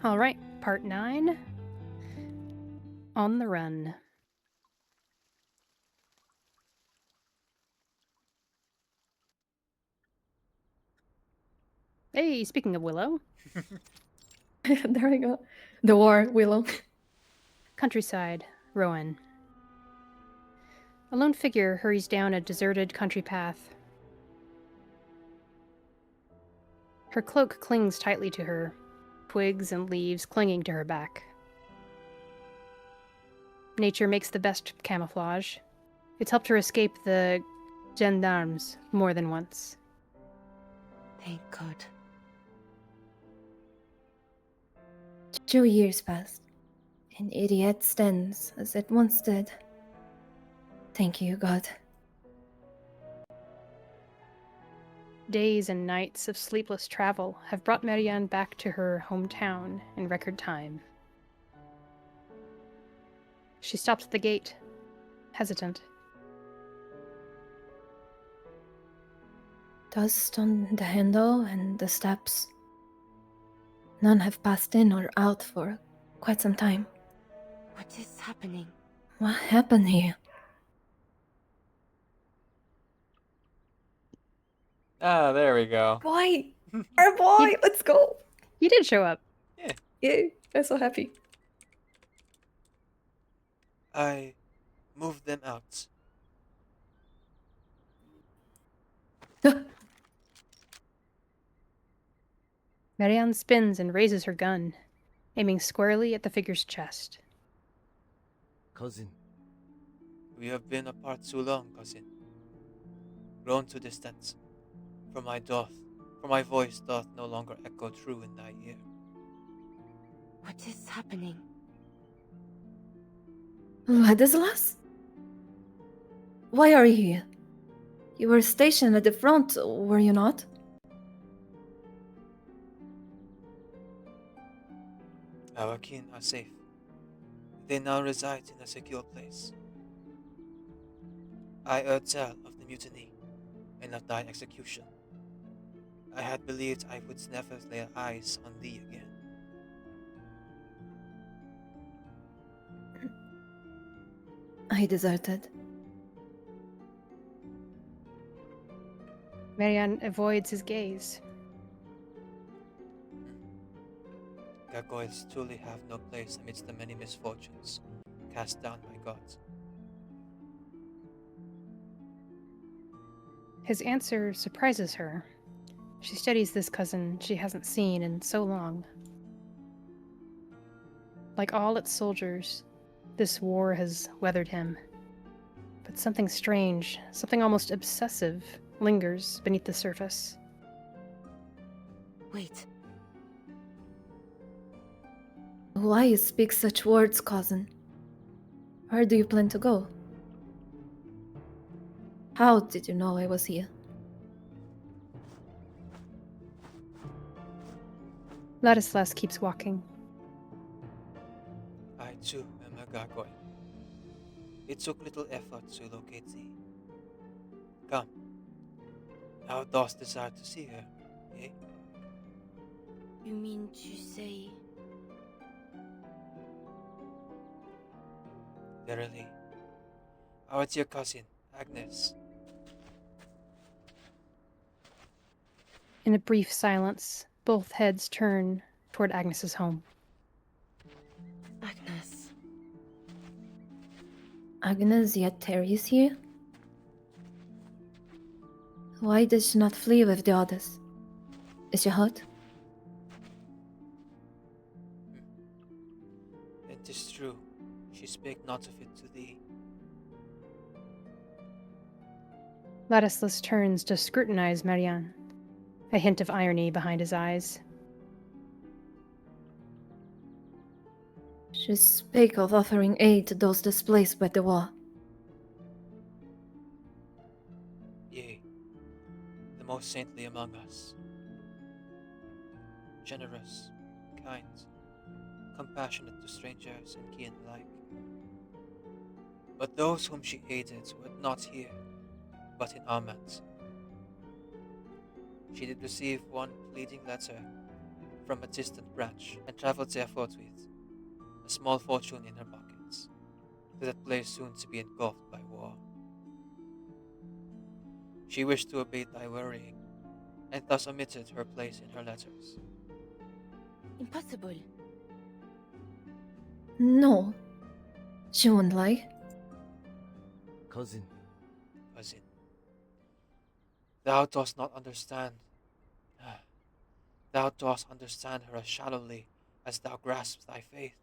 All right, part 9. On the run. Hey, speaking of Willow. There we go. The war, Willow. Countryside, Rowan. A lone figure hurries down a deserted country path. Her cloak clings tightly to her, twigs and leaves clinging to her back. Nature makes the best camouflage. It's helped her escape the gendarmes more than once. Thank God. 2 years passed, and it yet stands as it once did. Thank you, God. Days and nights of sleepless travel have brought Marianne back to her hometown in record time. She stops at the gate, hesitant. Dust on the handle and the steps. None have passed in or out for quite some time. What is happening? What happened here? Ah, there we go. Boy! Our boy! Let's go! He did show up. Yeah. Yay! I'm so happy. I moved them out. Marianne spins and raises her gun, aiming squarely at the figure's chest. Cousin, We have been apart too long, cousin. Grown too distant. For my voice doth no longer echo true in thy ear. What is happening? Ladislas? Why are you here? You were stationed at the front, were you not? Our kin are safe. They now reside in a secure place. I heard tell of the mutiny and of thy execution. I had believed I would never lay eyes on thee again. I deserted. Marianne avoids his gaze. Gargoyles truly have no place amidst the many misfortunes cast down by gods. His answer surprises her. She studies this cousin she hasn't seen in so long. Like all its soldiers, this war has weathered him. But something strange, something almost obsessive, lingers beneath the surface. Wait, Why you speak such words, cousin? Where do you plan to go? How did you know I was here? Ladislas keeps walking. I too am a gargoyle. It took little effort to locate thee. Come. Thou dost desire to see her, eh? you mean to say... Verily. Our dear cousin, Agnes. In a brief silence, both heads turn toward Agnes's home. Agnes. Agnes yet tarries here? Why did she not flee with the others? Is she hurt? It is true, she spake not of it to thee. Ladislas turns to scrutinize Marianne, a hint of irony behind his eyes. She spake of offering aid to those displaced by the war. Yea, the most saintly among us. Generous, kind, compassionate to strangers and kin alike. But those whom she aided were not here, but in Armand. She did receive one pleading letter from a distant branch and traveled there forthwith, a small fortune in her pockets, to that place soon to be engulfed by war. She wished to abate thy worrying, and thus omitted her place in her letters. Impossible. No, she won't lie. Cousin, Cousin, thou dost not understand. Thou dost understand her as shallowly as thou grasp thy faith.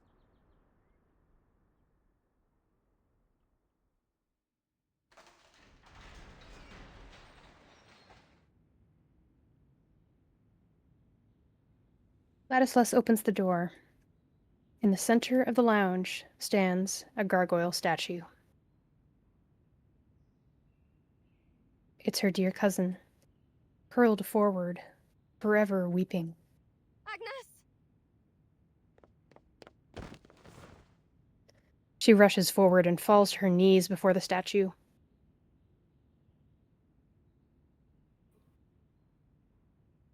Ladislas opens the door. In the center of the lounge stands a gargoyle statue. It's her dear cousin, curled forward, forever weeping. Agnes! She rushes forward and falls to her knees before the statue.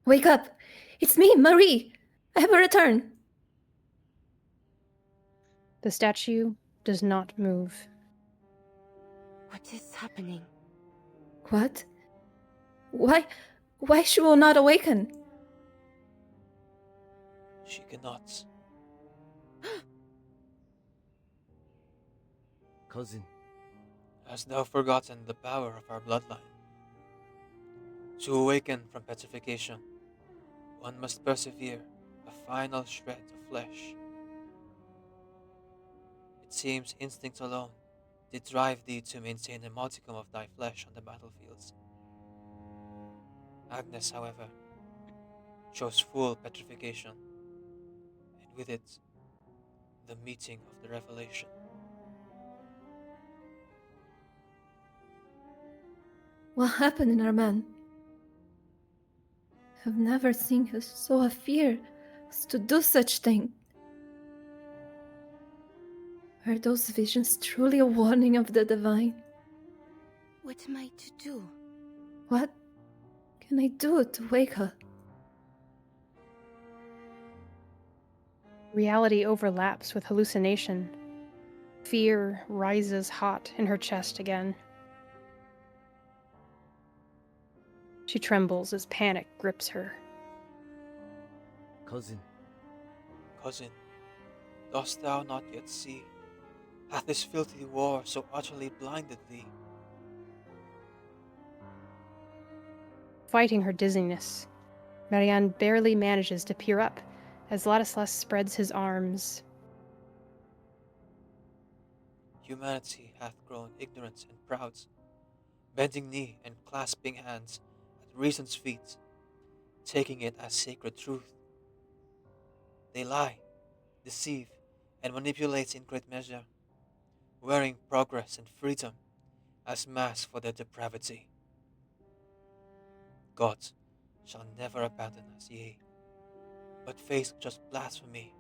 Wake up! It's me, Marie! I have returned! The statue does not move. What is happening? What? Why she will not awaken? She cannot. cousin, Hast thou forgotten the power of our bloodline? To awaken from petrification, one must persevere a final shred of flesh. It seems instinct alone did drive thee to maintain a modicum of thy flesh on the battlefields. Agnes, however, chose full petrification, and with it, the meeting of the revelation. What happened in our man? I've never seen her so afeard as to do such thing. Are those visions truly a warning of the divine? What am I to do? What can I do to wake her? Reality overlaps with hallucination. Fear rises hot in her chest again. She trembles as panic grips her. cousin, Cousin, dost thou not yet see? Hath this filthy war so utterly blinded thee? Fighting her dizziness, Marianne barely manages to peer up as Ladislas spreads his arms. Humanity hath grown ignorant and proud, bending knee and clasping hands at reason's feet, taking it as sacred truth. They lie, deceive, and manipulate in great measure, wearing progress and freedom as mask for their depravity. God shall never abandon us, yea, but face just blasphemy.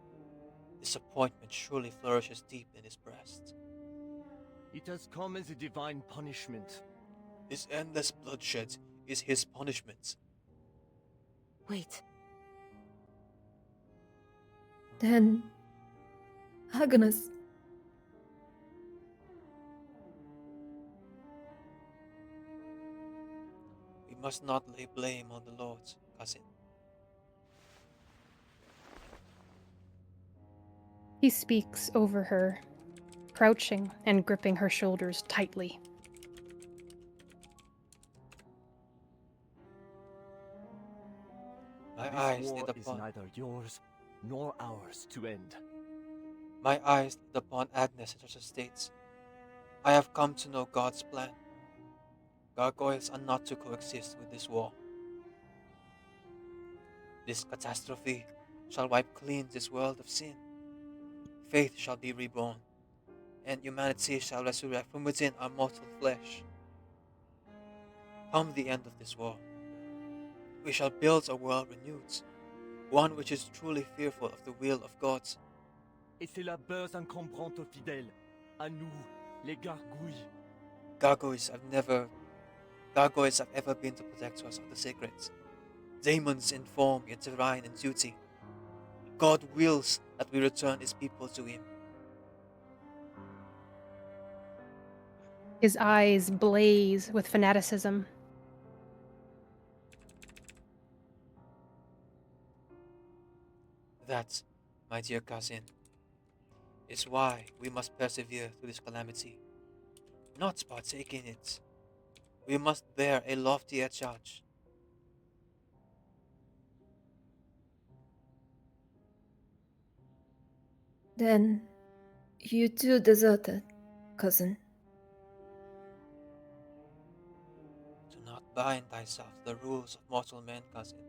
Disappointment surely flourishes deep in his breast. it has come as a divine punishment. This endless bloodshed is his punishment. Wait. Then, Agnes. We must not lay blame on the Lord, cousin. He speaks over her, crouching and gripping her shoulders tightly. My This eyes war lit is upon neither yours nor ours to end. my eyes lit upon Agnes in such a state. I have come to know God's plan. Gargoyles are not to coexist with this war. This catastrophe shall wipe clean this world of sin. Faith shall be reborn, and humanity shall resurrect from within our mortal flesh. Come the end of this war, we shall build a world renewed, one which is truly fearful of the will of God. Et c'est la base encombrante aux fidèles, à nous, les gargouilles. Gargoyles have ever been the protectors of the sacred. Demons in form yet divine in duty. God wills that we return his people to him. His eyes blaze with fanaticism. That, my dear cousin, is why we must persevere through this calamity, not partake in it. We must bear a loftier charge. Then you too deserted, cousin. Do not bind thyself to the rules of mortal men, cousin,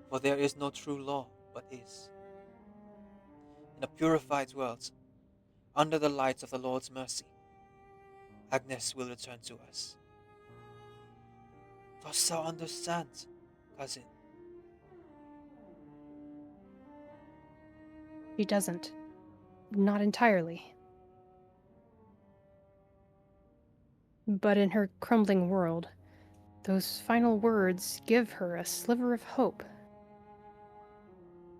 for there is no true law but his. In a purified world, under the light of the Lord's mercy, Agnes will return to us. Dost thou understand, cousin? She doesn't. Not entirely. But in her crumbling world, those final words give her a sliver of hope.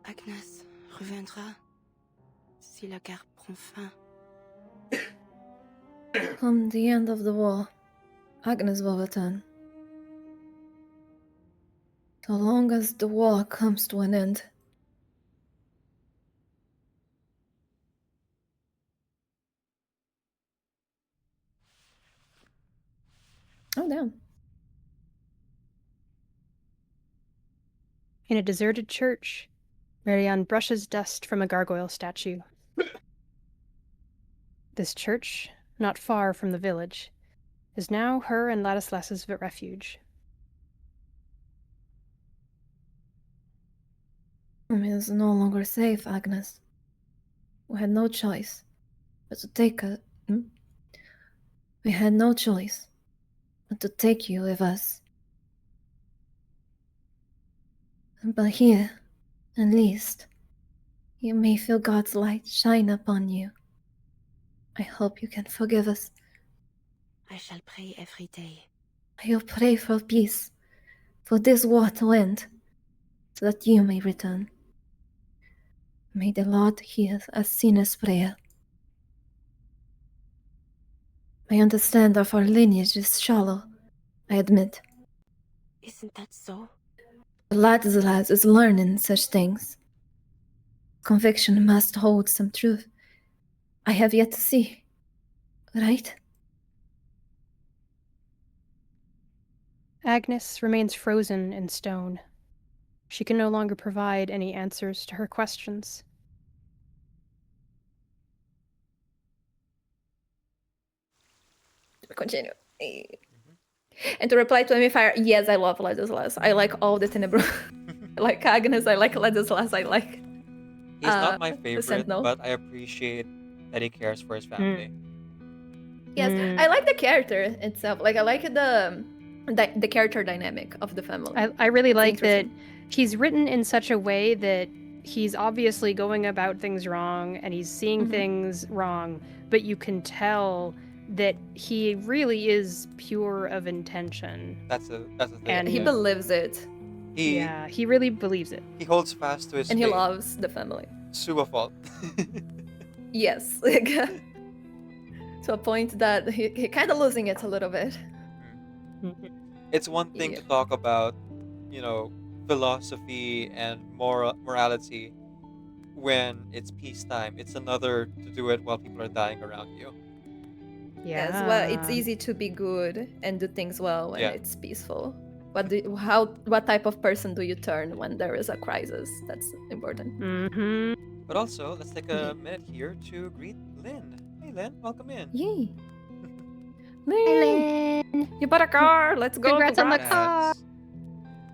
Agnes reviendra si la guerre prend fin. Come the end of the war, Agnes will return. So long as the war comes to an end. Oh, damn. In a deserted church, Marianne brushes dust from a gargoyle statue. This church, not far from the village, is now her and Ladislas's refuge. It is no longer safe, Agnes. We had no choice but to take a... We had no choice but to take you with us. But here, at least, you may feel God's light shine upon you. I hope you can forgive us. I shall pray every day. I will pray for peace, for this war to end, so that you may return. May the Lord hear a sinner's prayer. I understand of our lineage is shallow, I admit. Isn't that so? Ladislas is learning such things. Conviction must hold some truth. I have yet to see, right? Agnes remains frozen in stone. She can no longer provide any answers to her questions. Continue. And to reply to Emifire, yes, I love Ladislas. I like all the Tenebro. I like Agnes, I like Ladislas, I like... He's not my the favorite, Sentinel. but I appreciate that he cares for his family. Yes, I like the character itself. Like, I like the character dynamic of the family. I really It's like that interesting. he's written in such a way that he's obviously going about things wrong and he's seeing things wrong, but you can tell that he really is pure of intention. That's a thing. And He believes it. He really believes it. He holds fast to his And he faith. loves the family. Super fault. Yes. Like, to a point that he kind of losing it a little bit. It's one thing to talk about, philosophy and morality when it's peacetime. It's another to do it while people are dying around you. Yes, well, it's easy to be good and do things well when it's peaceful. What type of person do you turn when there is a crisis? That's important. But also, let's take a minute here to greet Lynn. Hey Lynn, welcome in. Yay. Lynn! You bought a car. Let's go. Congrats on the car.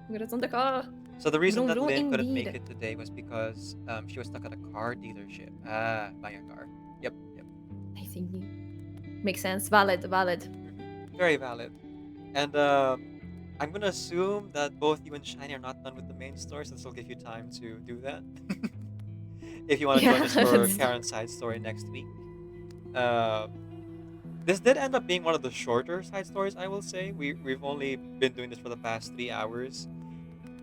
Congrats on the car. So the reason that Bonjour, Lynn couldn't make indeed. it today was because she was stuck at a car dealership. Buying a car. Yep. I see. Makes sense. Valid. Very valid. And I'm gonna assume that both you and Shiny are not done with the main story, so this will give you time to do that. If you want to join us for Karen's side story next week. This did end up being one of the shorter side stories, I will say. We've only been doing this for the past 3 hours.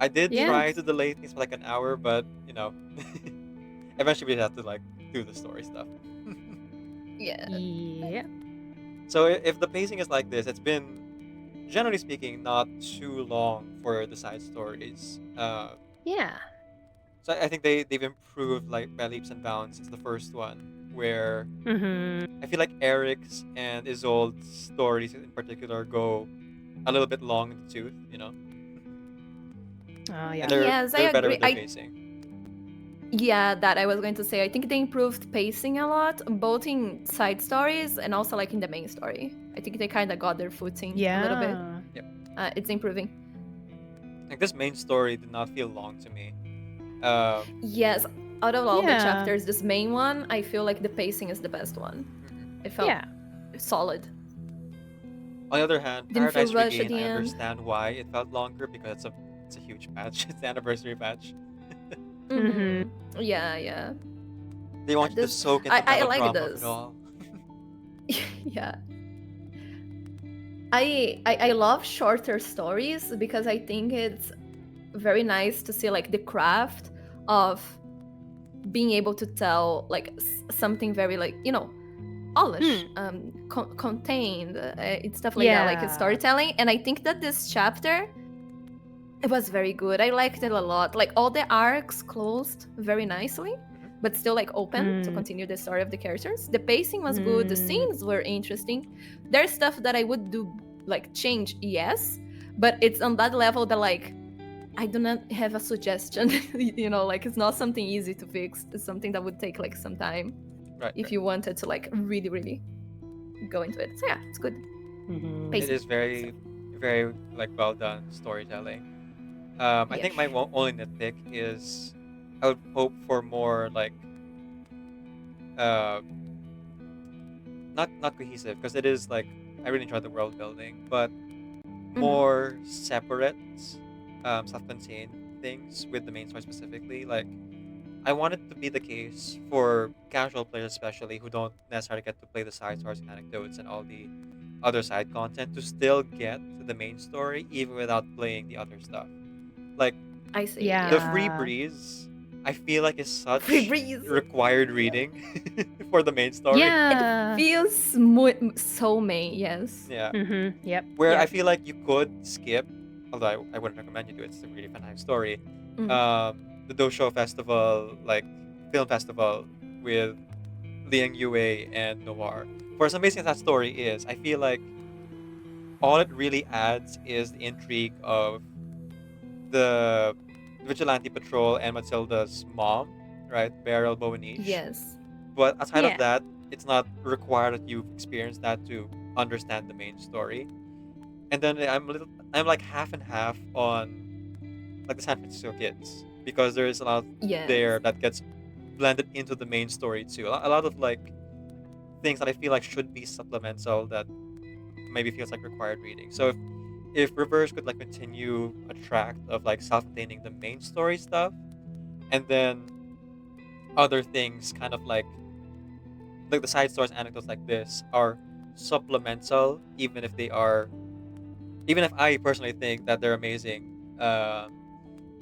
I did try to delay things for like an hour, but eventually we have to like do the story stuff. Yeah. Yeah. So if the pacing is like this, it's been generally speaking not too long for the side stories. Yeah. So I think they've improved like by leaps and bounds since the first one, where Mm-hmm. I feel like Eric's and Isolde's stories in particular go a little bit long in the tooth, you know, Oh and yeah. Yes, I they're better agree. with their pacing. Yeah, that I was going to say. I think they improved pacing a lot, both in side stories and also like in the main story. I think they kind of got their footing a little bit. Yeah. It's improving. Like this main story did not feel long to me. Yes, out of all the Yeah. chapters, this main one, I feel like the pacing is the best one. It felt Yeah. solid. On the other hand, Didn't feel Paradise rushed at Regain, the I end. understand why it felt longer because it's a huge patch. It's the anniversary patch. Mm-hmm. Yeah. They want you to This- soak into I the like melodrama of this. it all. Yeah. I love shorter stories because I think it's very nice to see like the craft of being able to tell like something very like polished, contained, it's stuff like that, like Yeah. storytelling. And I think that this chapter, it was very good. I liked it a lot. Like all the arcs closed very nicely, but still like open to continue the story of the characters. The pacing was good. The scenes were interesting. There's stuff that I would do like change, yes, but it's on that level that like I do not have a suggestion. Like it's not something easy to fix. It's something that would take like some time Right. if you wanted to like really, really go into it. So yeah, it's good. Mm-hmm. It is very, very like well done storytelling. I think my only nitpick is I would hope for more like not cohesive, because it is like I really enjoyed the world building, but more separate, self-contained things with the main story specifically. Like I want it to be the case for casual players, especially who don't necessarily get to play the side stories, anecdotes, and all the other side content, to still get to the main story even without playing the other stuff. Like I see. Yeah. the Free Breeze, I feel like is such Free Breeze. required reading for the main story. Yeah. It feels so main, yes. Yeah. Mm-hmm. Yep. Where Yep. I feel like you could skip, although I wouldn't recommend you do it. It's a really fantastic story. The Dosho Festival, like film festival with Liang Yue and Noir. For as amazing as that story is, I feel like all it really adds is the intrigue of the Vigilante Patrol and Matilda's mom, right? Beryl Bowenich. Yes. But outside Yeah. of that, it's not required that you've experienced that to understand the main story. And then I'm like half and half on like the San Francisco Kids, because there is a lot Yes. there that gets blended into the main story too. A lot of like things that I feel like should be supplemental that maybe feels like required reading. So if Reverse could like continue a track of like self-containing the main story stuff, and then other things kind of like the side stories, anecdotes like this are supplemental, even if I personally think that they're amazing,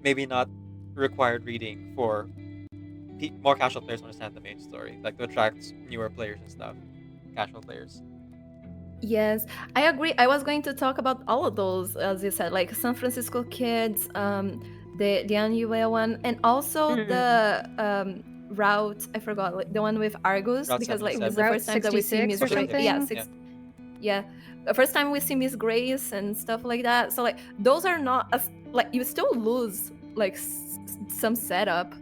maybe not required reading for more casual players to understand the main story, like to attract newer players and stuff, casual players. Yes, I agree. I was going to talk about all of those, as you said, like San Francisco Kids, the Annual one, and also the route. I forgot, like the one with Argus, Route because like it's 77. the Route first time that we see 66 Miss or Grace. something? Yeah, yeah, the first time we see Miss Grace and stuff like that. So like those are not as like you still lose like some setup,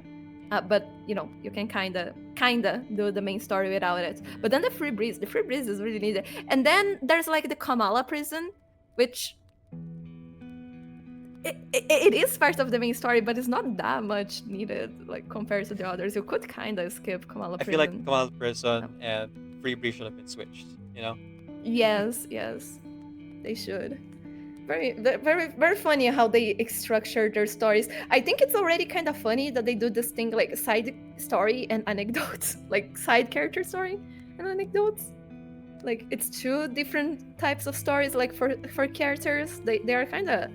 but you can kinda do the main story without it. But then the Free Breeze is really needed. And then there's like the Kamala prison, which it is part of the main story, but it's not that much needed like compared to the others. You could kind of skip Kamala I prison. feel like Kamala Prison and Free Breeze should have been switched, Yes, they should. Very, very, very funny how they structure their stories. I think it's already kind of funny that they do this thing like side story and anecdotes, like side character story and anecdotes. Like it's two different types of stories. Like for characters, they are kind of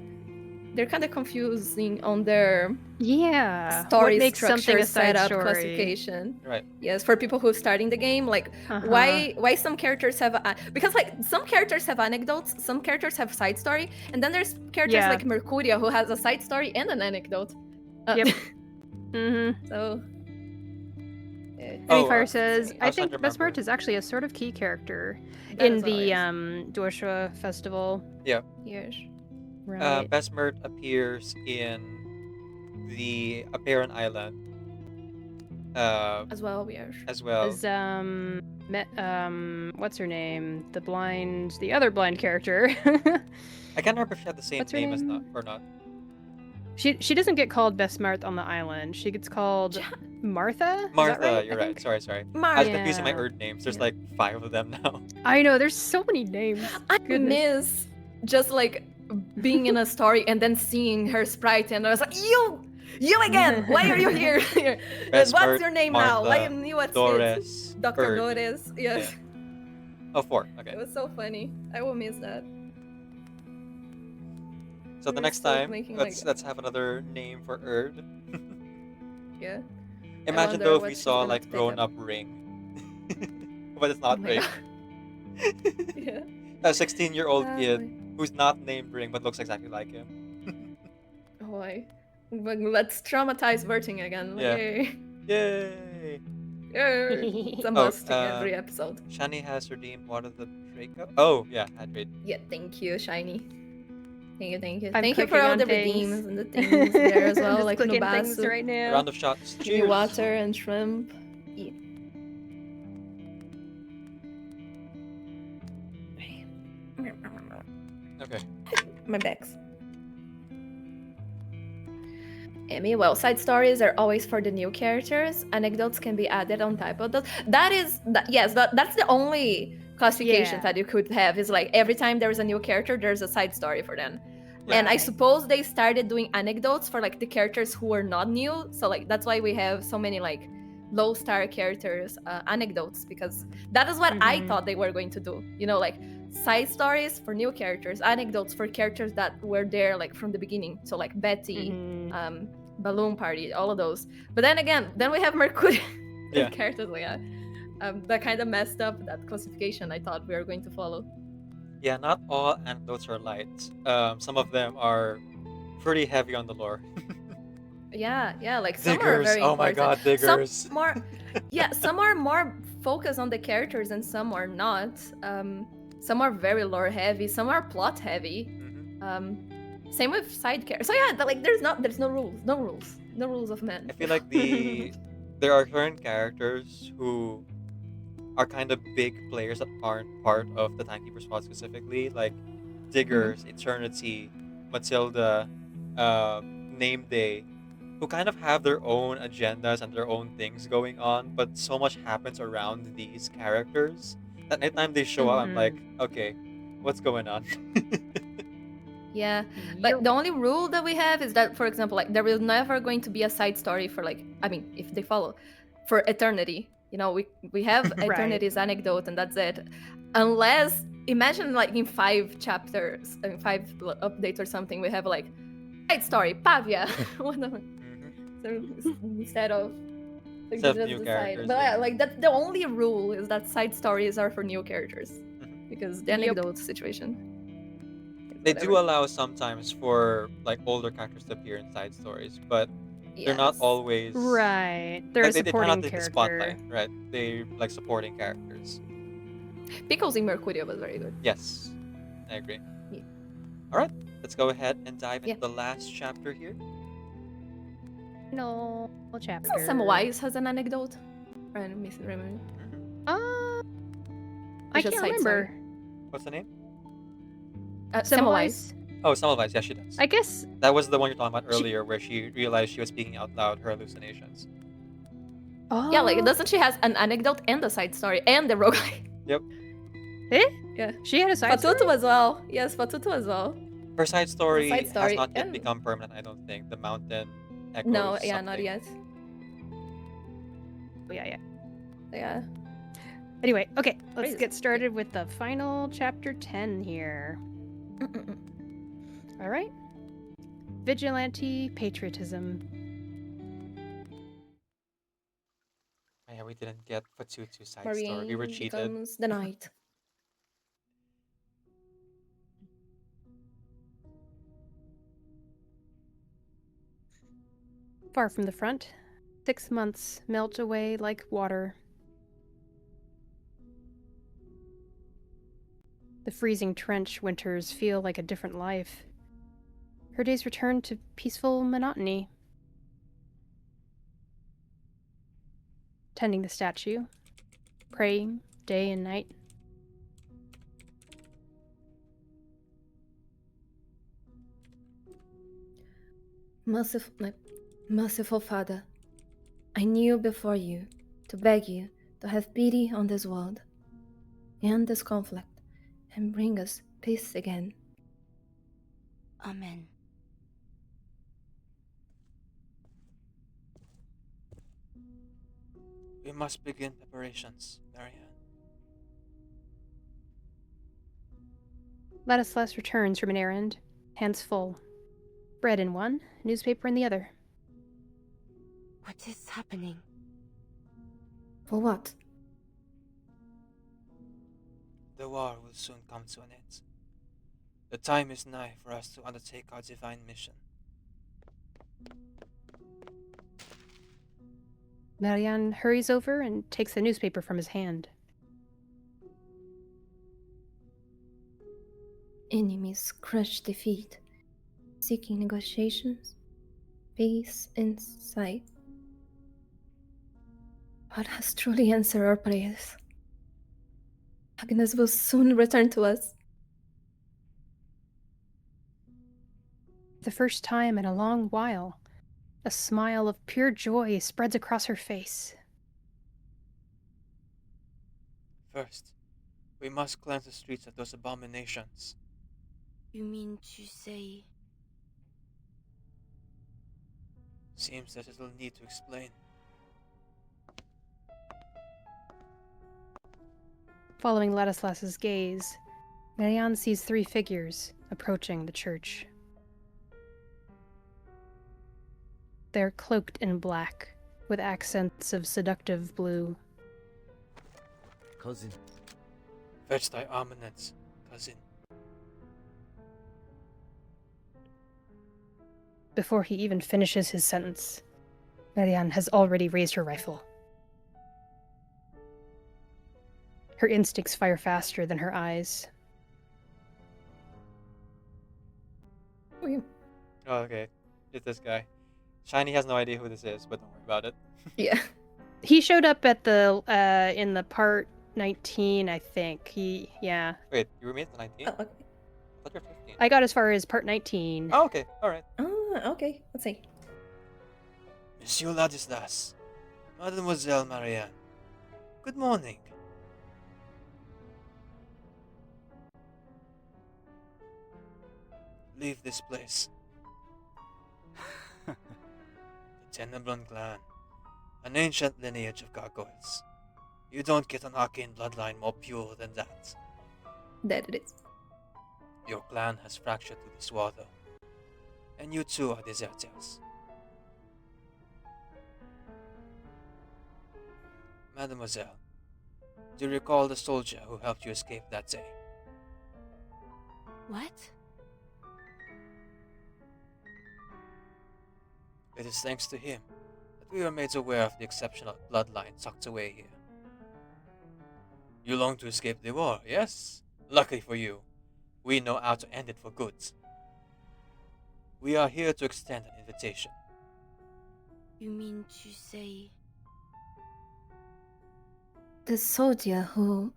they're kind of confusing on their Yeah. story What makes something structure, a side setup, story? classification. Right. Yes, for people who are starting the game, like why some characters have because like some characters have anecdotes, some characters have side story, and then there's characters Yeah. like Mercuria who has a side story and an anecdote. Yep. Mm-hmm. So. Fire says, I I was trying think to Besmart remember. is actually a sort of key character That in is what the it is. Dorsha festival. Yeah. Yes. Right. Besmart appears in the Apparent Island. As well, yes. As well. As what's her name? The other blind character. I can't remember if she had the same What's her name as name? not or not. She doesn't get called Besmart on the island. She gets called Martha. Is that Martha, right? you're I right. think? Sorry. Martha. I was confusing my Yeah. Erd names. There's Yeah. like 5 of them now. I know. There's so many names. I Goodness. miss just like being in a story and then seeing her sprite, and I was like, you again! Why are you here? What's Besmart, your name now? Why Martha, you what's it? Doris, Dr. Erd. Doris. Yes. Yeah. Oh, 4. Okay. It was so funny. I will miss that. So the We're next still time, making, let's have another name for Erd. Yeah. Imagine wonder though if what we she's saw gonna like take grown up. up Ring. But it's Oh not my Ring. God. Yeah. A 16-year-old kid boy. who's not named Ring but looks exactly like him. Oh boy. But let's traumatize Berting again. Yeah. Yay. Yay! Yay. It's a must in every episode. Shani has redeemed one of the Draco. Oh, yeah, hydrate. Yeah, thank you, Shiny. Thank you, thank you. I'm Thank you for clicking all on the things. redeems and the things there as I'm well, just like clicking things Nubasu, right A now. round of shots. Jimmy Cheers! Water, and Shrimp. Yeah. Okay. My bags. Emmy, well, side stories are always for the new characters. Anecdotes can be added on top of those. That's the only classification Yeah. that you could have, is like every time there is a new character, there's a side story for them. And I Right. suppose they started doing anecdotes for like the characters who are not new. So like that's why we have so many like low star characters anecdotes, because that is what I Mhm. thought they were going to do. You know, like side stories for new characters, anecdotes for characters that were there like from the beginning. So like Betty, Mhm. Balloon Party, all of those. But then again, then we have Mercury Yeah. characters like that kind of messed up that classification I thought we were going to follow. Yeah, not all anecdotes are light. Some of them are pretty heavy on the lore. Yeah, like some are Diggers! very Oh my important. god, diggers! Some more, yeah, some are more focused on the characters and some are not. Some are very lore heavy, some are plot heavy. Mhm. Same with side characters. So yeah, like there's no rules of men. I feel like there are certain characters who are kind of big players that aren't part of the Timekeeper squad specifically, like Diggers, Eternity, Matilda, Name Day, who kind of have their own agendas and their own things going on, but so much happens around these characters that anytime they show up, I'm Mhm. like, okay, what's going on? Yeah, like the only rule that we have is that, for example, like there is never going to be a side story for like, I mean, if they follow, for Eternity. You know, we have Right. Eternity's anecdote and that's it. Unless, imagine like in 5 chapters, in 5 updates or something, we have like side story, Pavia, one of them. Mhm. So instead of like Instead of just new the characters, But yeah. yeah, like that the only rule is that side stories are for new characters, Mhm. because the Yep. anecdote situation. is They do whatever. allow sometimes for like older characters to appear in side stories, but they're not Yes. always Right. They're like, a they try not supporting to take the character. spotlight, right? They like supporting characters. Pickles in Mercurio was very good. Yes, I agree. Yeah. All right, let's go ahead and dive into Yeah. the last chapter here. No chapter. Samwise has an anecdote. I'm missing remember. I It's just can't side story. remember. What's the name? Samwise. Oh, Semmelweis. Yeah, she does. I guess. That was the one you're talking about She- earlier, where she realized she was speaking out loud her hallucinations. Oh. Yeah, like doesn't she has an anecdote and a side story and the roguelike? She had a side story. Fatutu as well. Yes, Fatutu as well. Her side story, side story has not yet and- become permanent, I don't think. The mountain echoes No, yeah, not something. yet. Oh, yeah. Yeah. Anyway, okay, let's Crazy. get started with the final chapter 10 here. All right. Vigilante patriotism. Oh, yeah, we didn't get Fatutu side story. We were Marine cheated. becomes the knight. Far from the front, 6 months melt away like water. The freezing trench winters feel like a different life. Her days return to peaceful monotony. Tending the statue, praying day and night. Merciful Father, I kneel before you to beg you to have pity on this world, end this conflict, and bring us peace again. Amen. We must begin preparations, Marianne. Ladislas returns from an errand, hands full. Bread in one, newspaper in the other. What is happening? For what? The war will soon come to an end. The time is nigh for us to undertake our divine mission. Marianne hurries over and takes the newspaper from his hand. Enemies crush defeat, seeking negotiations, peace in sight. God has truly answered our prayers. Agnes will soon return to us. For the first time in a long while, a smile of pure joy spreads across her face. First, we must cleanse the streets of those abominations. You mean to say... Seems there's little need to explain. Following Ladislas's gaze, Marianne sees 3 figures approaching the church. They're cloaked in black, with accents of seductive blue. Cousin. Fetch thy armaments, cousin. Before he even finishes his sentence, Marianne has already raised her rifle. Her instincts fire faster than her eyes. Oh, Oh, okay. It's this guy. Shiny has no idea who this is, but don't worry about it. yeah. He showed up at the in the part 19, I think. Yeah. Wait, you were made to 19? Oh, okay. I thought you were 15. I got as far as part 19. Oh, okay. Alright. Oh, okay. Let's see. Monsieur Ladislas, Mademoiselle Marianne, good morning. Leave this place. The Tenebron clan, an ancient lineage of gargoyles. You don't get an arcane bloodline more pure than that. That it is. Your clan has fractured through this war, though, and you too are deserters. Mademoiselle, do you recall the soldier who helped you escape that day? What? It is thanks to him that we were made aware of the exceptional bloodline tucked away here. You long to escape the war, yes? Lucky for you, we know how to end it for good. We are here to extend an invitation. You mean to say... The soldier who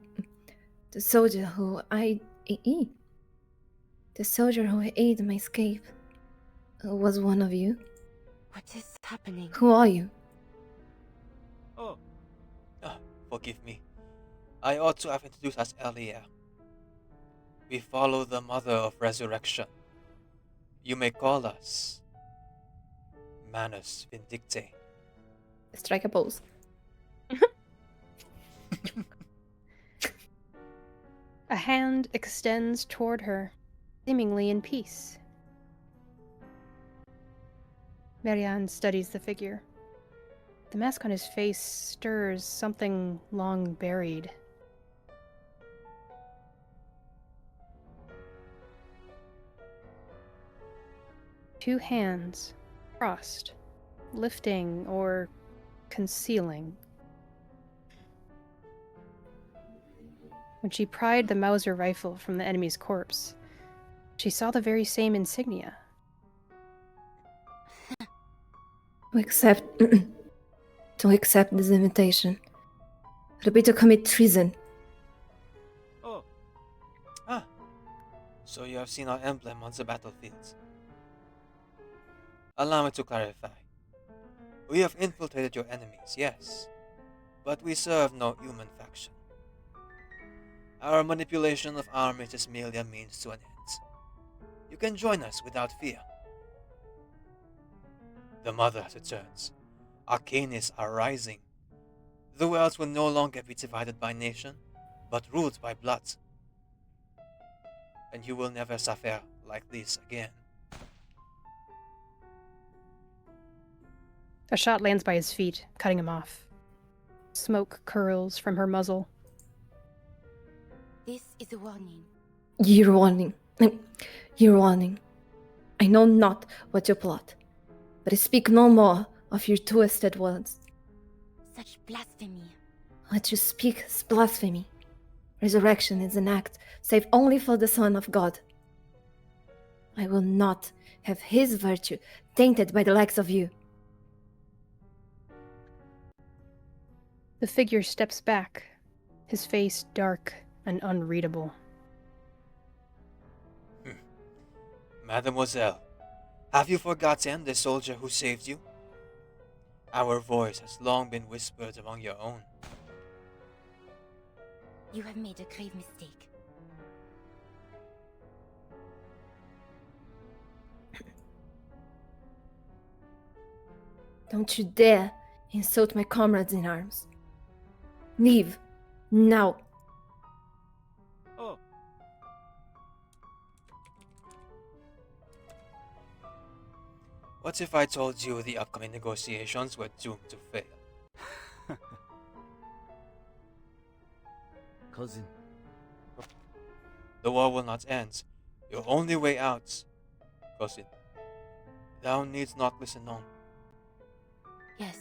aided my escape was one of you. What is happening? Who are you? Oh, Forgive me. I ought to have introduced us earlier. We follow the Mother of Resurrection. You may call us Manus Vindicte. Strike a pose. A hand extends toward her, seemingly in peace. Marianne studies the figure. The mask on his face stirs something long buried. Two hands, crossed, lifting or concealing. When she pried the Mauser rifle from the enemy's corpse, she saw the very same insignia. To accept this invitation would be to commit treason. Oh, Ah, so you have seen our emblem on the battlefields. Allow me to clarify. We have infiltrated your enemies, yes, but we serve no human faction. Our manipulation of armies is merely a means to an end. You can join us without fear. The Mother returns. Arcanists are rising. The worlds will no longer be divided by nation, but ruled by blood. And you will never suffer like this again. A shot lands by his feet, cutting him off. Smoke curls from her muzzle. This is a warning. Your warning. Your warning. I know not what you plot, but I speak no more of your twisted words. Such blasphemy. What you speak is blasphemy. Resurrection is an act save only for the Son of God. I will not have his virtue tainted by the likes of you. The figure steps back, his face dark and unreadable. Mademoiselle, have you forgotten the soldier who saved you? Our voice has long been whispered among your own. You have made a grave mistake. Don't you dare insult my comrades in arms. Leave, now. oh, What if I told you the upcoming negotiations were doomed to fail? cousin. The war will not end. Your only way out, cousin. Thou needst not listen on. Yes.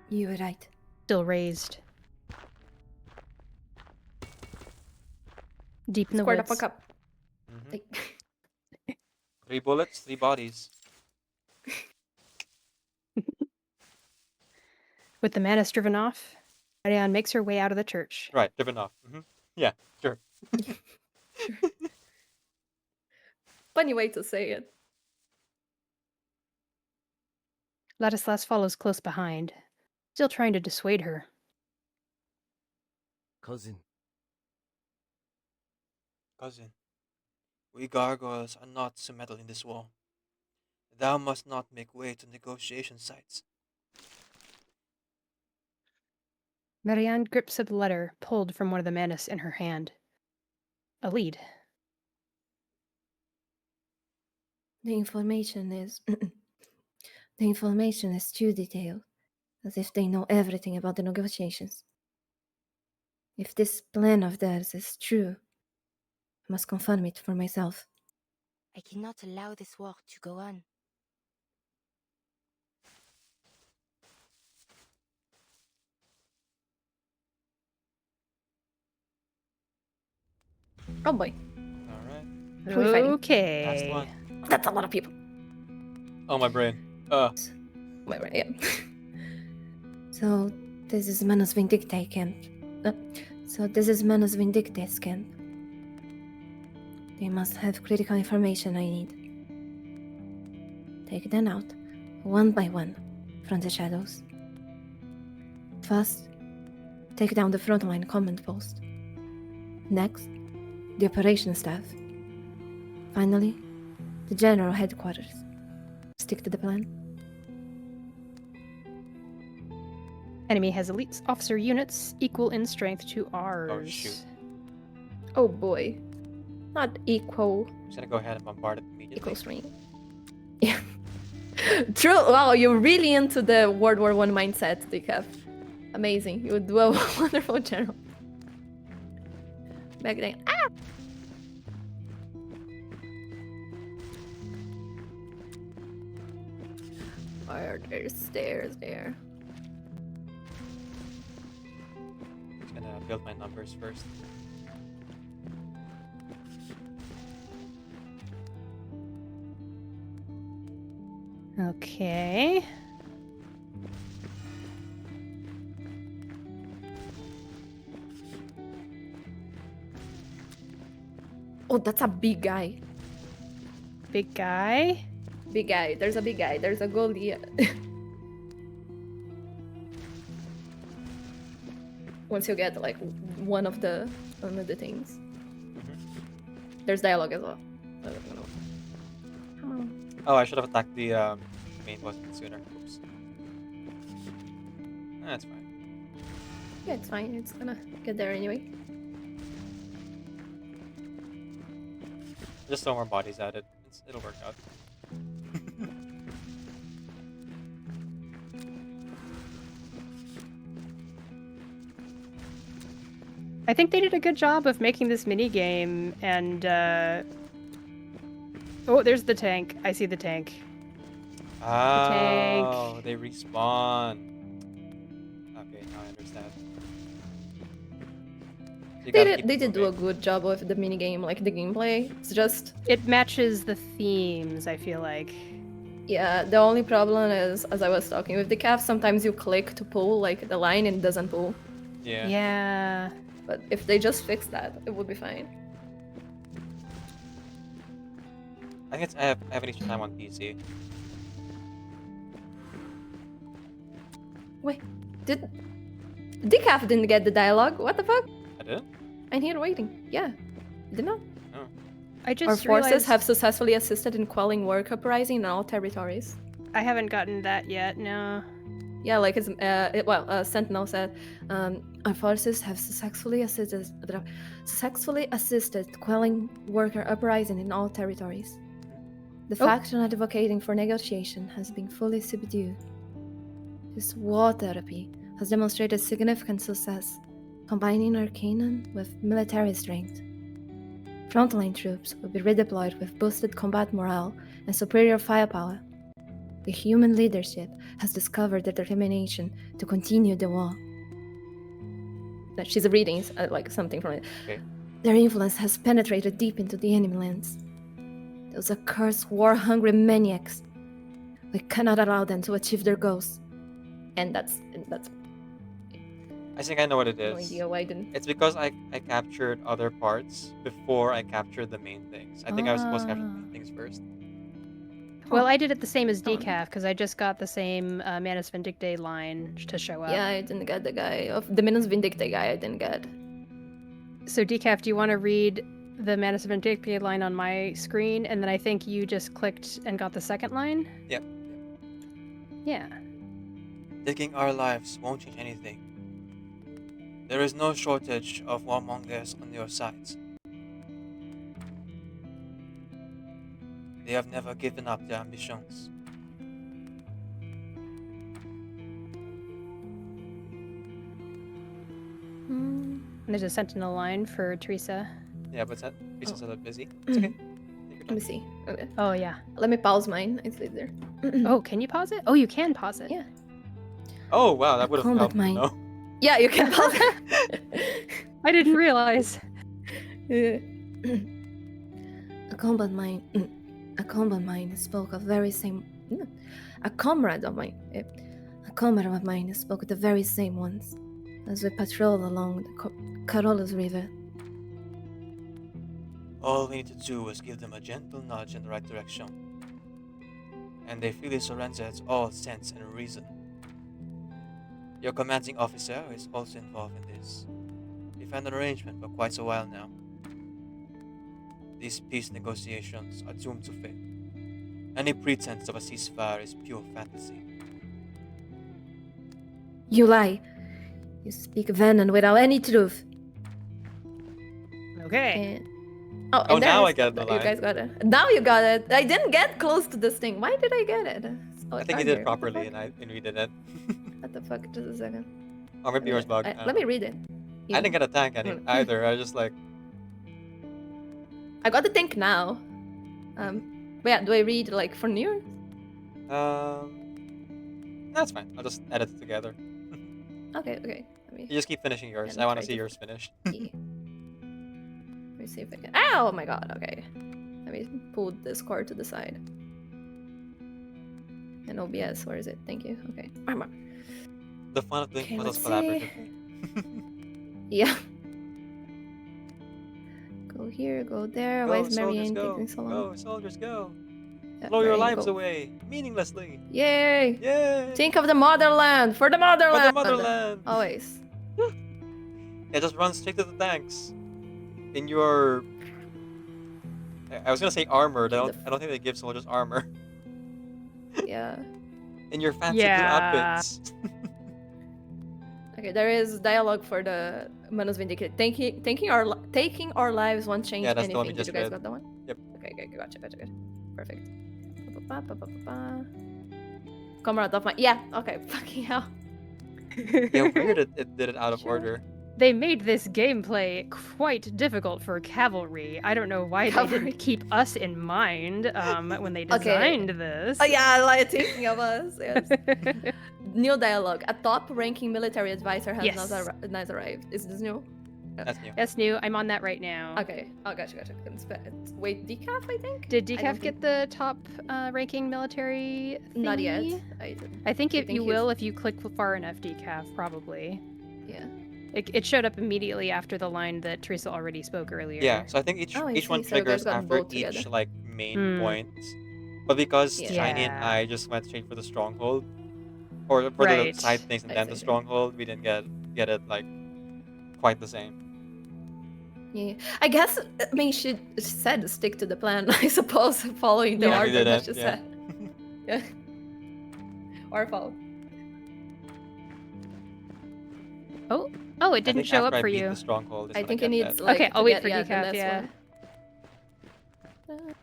You were right. Still raised. Deep in the Square the woods. fuck up. Mhm. Like, 3 bullets, 3 bodies. With the Manus driven off, Marianne makes her way out of the church. Right, driven off. Yeah, sure. funny way to say it. Ladislas follows close behind, still trying to dissuade her. Cousin. Cousin, we gargoyles are not to meddle in this war. Thou must not make way to negotiation sites. Marianne grips a letter pulled from one of the Manus in her hand. A lead. The information is the information is too detailed, as if they know everything about the negotiations. If this plan of theirs is true, I must confirm it for myself. I cannot allow this war to go on. Oh boy, Alright. Who are we fighting? Okay. Last one. that's a lot of people. Oh, my brain. Wait, yeah. So this is Manus Vindictae camp. Camp. They must have critical information I need. Take them out, one by one, from the shadows. First, take down the frontline command post. Next, the operation staff. Finally, the general headquarters. Stick to the plan. Enemy has elite officer units equal in strength to ours. shoot. Oh boy. Not equal. I'm just gonna go ahead and bombard it immediately. Equals me. Yeah. True. Wow, you're really into the World War One mindset, Decaf. Amazing. You would do a wonderful general. Back then. Ah! Are there stairs there? Just gonna build my numbers first. Okay. Oh, that's a big guy. Big guy. Big guy. There's a big guy. There's a goalie. Once you get like one of the things, there's dialogue as well. Come on. Oh, I should have attacked the main boss sooner. Oops. That's fine. Yeah, it's fine. It's gonna get there anyway. Just throw more bodies at it. It'll work out. I think they did a good job of making this mini game, and oh, there's the tank. I see the tank. Oh, they respawn. Okay, now I understand. You gotta keep They did do a moving. good job with the minigame, like the gameplay. It's just, It matches the themes, I feel like. yeah, the only problem is, as I was talking with the calf, sometimes you click to pull like the line and it doesn't pull. Yeah. Yeah. But if they just fix that, it would be fine. I think I have an extra time on PC. Wait, did Decaf didn't get the dialogue? What the fuck? I did? I'm here waiting. Yeah, did not. I Our just forces realized have successfully assisted in quelling work uprising in all territories. I haven't gotten that yet. No. Yeah, like it's Sentinel said, our forces have successfully assisted quelling worker uprising in all territories. The faction advocating for negotiation has been fully subdued. This war therapy has demonstrated significant success, combining arcanum with military strength. Frontline troops will be redeployed with boosted combat morale and superior firepower. The human leadership has discovered their determination to continue the war. She's reading like something from it. Okay. Their influence has penetrated deep into the enemy lands. Those accursed war-hungry maniacs. We cannot allow them to achieve their goals. And that's I think I know what it no is. idea why I didn't. It's because I captured other parts before I captured the main things. I think I was supposed to capture the main things first. Well, I did it the same as Oh. Decaf because I just got the same Manus Vindictae line to show up. Yeah, I didn't get the guy of the Minus Vindictae guy. I didn't get. So Decaf, do you want to read the Manus Vindictae line on my screen, and then I think you just clicked and got the second line? Yep. Yeah. Taking our lives won't change anything. There is no shortage of warmongers on your sides. They have never given up their ambitions. And there's a Sentinel line for Teresa. Yeah, but that reasons Oh. are busy. It's okay. Take your Let me time. see. Okay. Oh yeah. Let me pause mine. It's there. Oh, can you pause it? Oh, you can pause it. Yeah. Oh wow, that would have Combat helped. mine. No. Yeah, you can pause it. I didn't realize. A combat mine spoke of very same. A comrade of mine. A comrade of mine spoke the very same ones as we patrolled along the Carolus River. All we need to do is give them a gentle nudge in the right direction. And they freely surrender to all sense and reason. Your commanding officer is also involved in this. We've had an arrangement for quite a while now. These peace negotiations are doomed to fail. Any pretense of a ceasefire is pure fantasy. You lie. You speak venom without any truth. Okay. And, Oh, and now there's- I get the You line. guys got it. Now you got it. I didn't get close to this thing. Why did I get it? Oh, I think he are did there? it What the properly, fuck? and we didn't. What the fuck? Just a second. Or maybe yours bugged. I don't Let me know. read it. I didn't get a tank either. I just like. I got the tank now. But yeah, do I read like for new? That's fine. I'll just edit it together. Okay. Let me You just keep finishing yours. and I want try to see to- yours finished. Let me see if I can. Oh my god. Okay. Let me pull this cord to the side. And OBS, where is it? Thank you. Okay. Armor. The fun of doing Okay, puzzles let's see. collaboratively. Yeah. Go here, go there. Why Go, is soldiers, Marianne go. taking so long? Go, soldiers, go. Yeah, Blow your Marianne, lives go. away meaninglessly. Yay! Yay! Think of the motherland! For the For motherland! the motherland. Always. Yeah, just run straight to the tanks. In your, I was gonna say armor. I don't think they give soldiers armor. Yeah. In your fancy blue Yeah. outfits. Okay, there is dialogue for the Manus Vindicate. Taking our lives won't change Yeah, that's the anything. one we Did just you guys read. got that one? Yep. Okay, gotcha. Perfect. Comrade of my okay, fucking hell. Yeah, weird. It did it out of Sure. order. They made this gameplay quite difficult for cavalry. I don't know why they didn't keep us in mind when they designed this. Oh yeah, like thinking of us. Yes. New dialogue. A top-ranking military advisor has not arrived. Is this new? That's new. That's new. I'm on that right now. Okay. Oh, gotcha. Wait, decaf, I think? Did I don't Decaf think- get the top ranking military Not yet. thingy? I I think think you he's- will if you click far enough, Decaf, probably. Yeah. It showed up immediately after the line that Teresa already spoke earlier. Yeah, so I think each Oh, I one see. So you guys triggers got after both each together. like main Hmm. point. But because Yeah. Shiny and Yeah. I just went straight for the stronghold, or for Right. the side things and I then see, the I see. stronghold, we didn't get it like quite the same. Yeah. I guess she said stick to the plan, I suppose, following the Yeah, we order that didn't, she yeah. said. Yeah. Our fault. Oh, it I didn't think show after up for I beat you. the stronghold, is I when think get it needs that. like Okay, to I'll wait get- for the decaf, next yeah. one.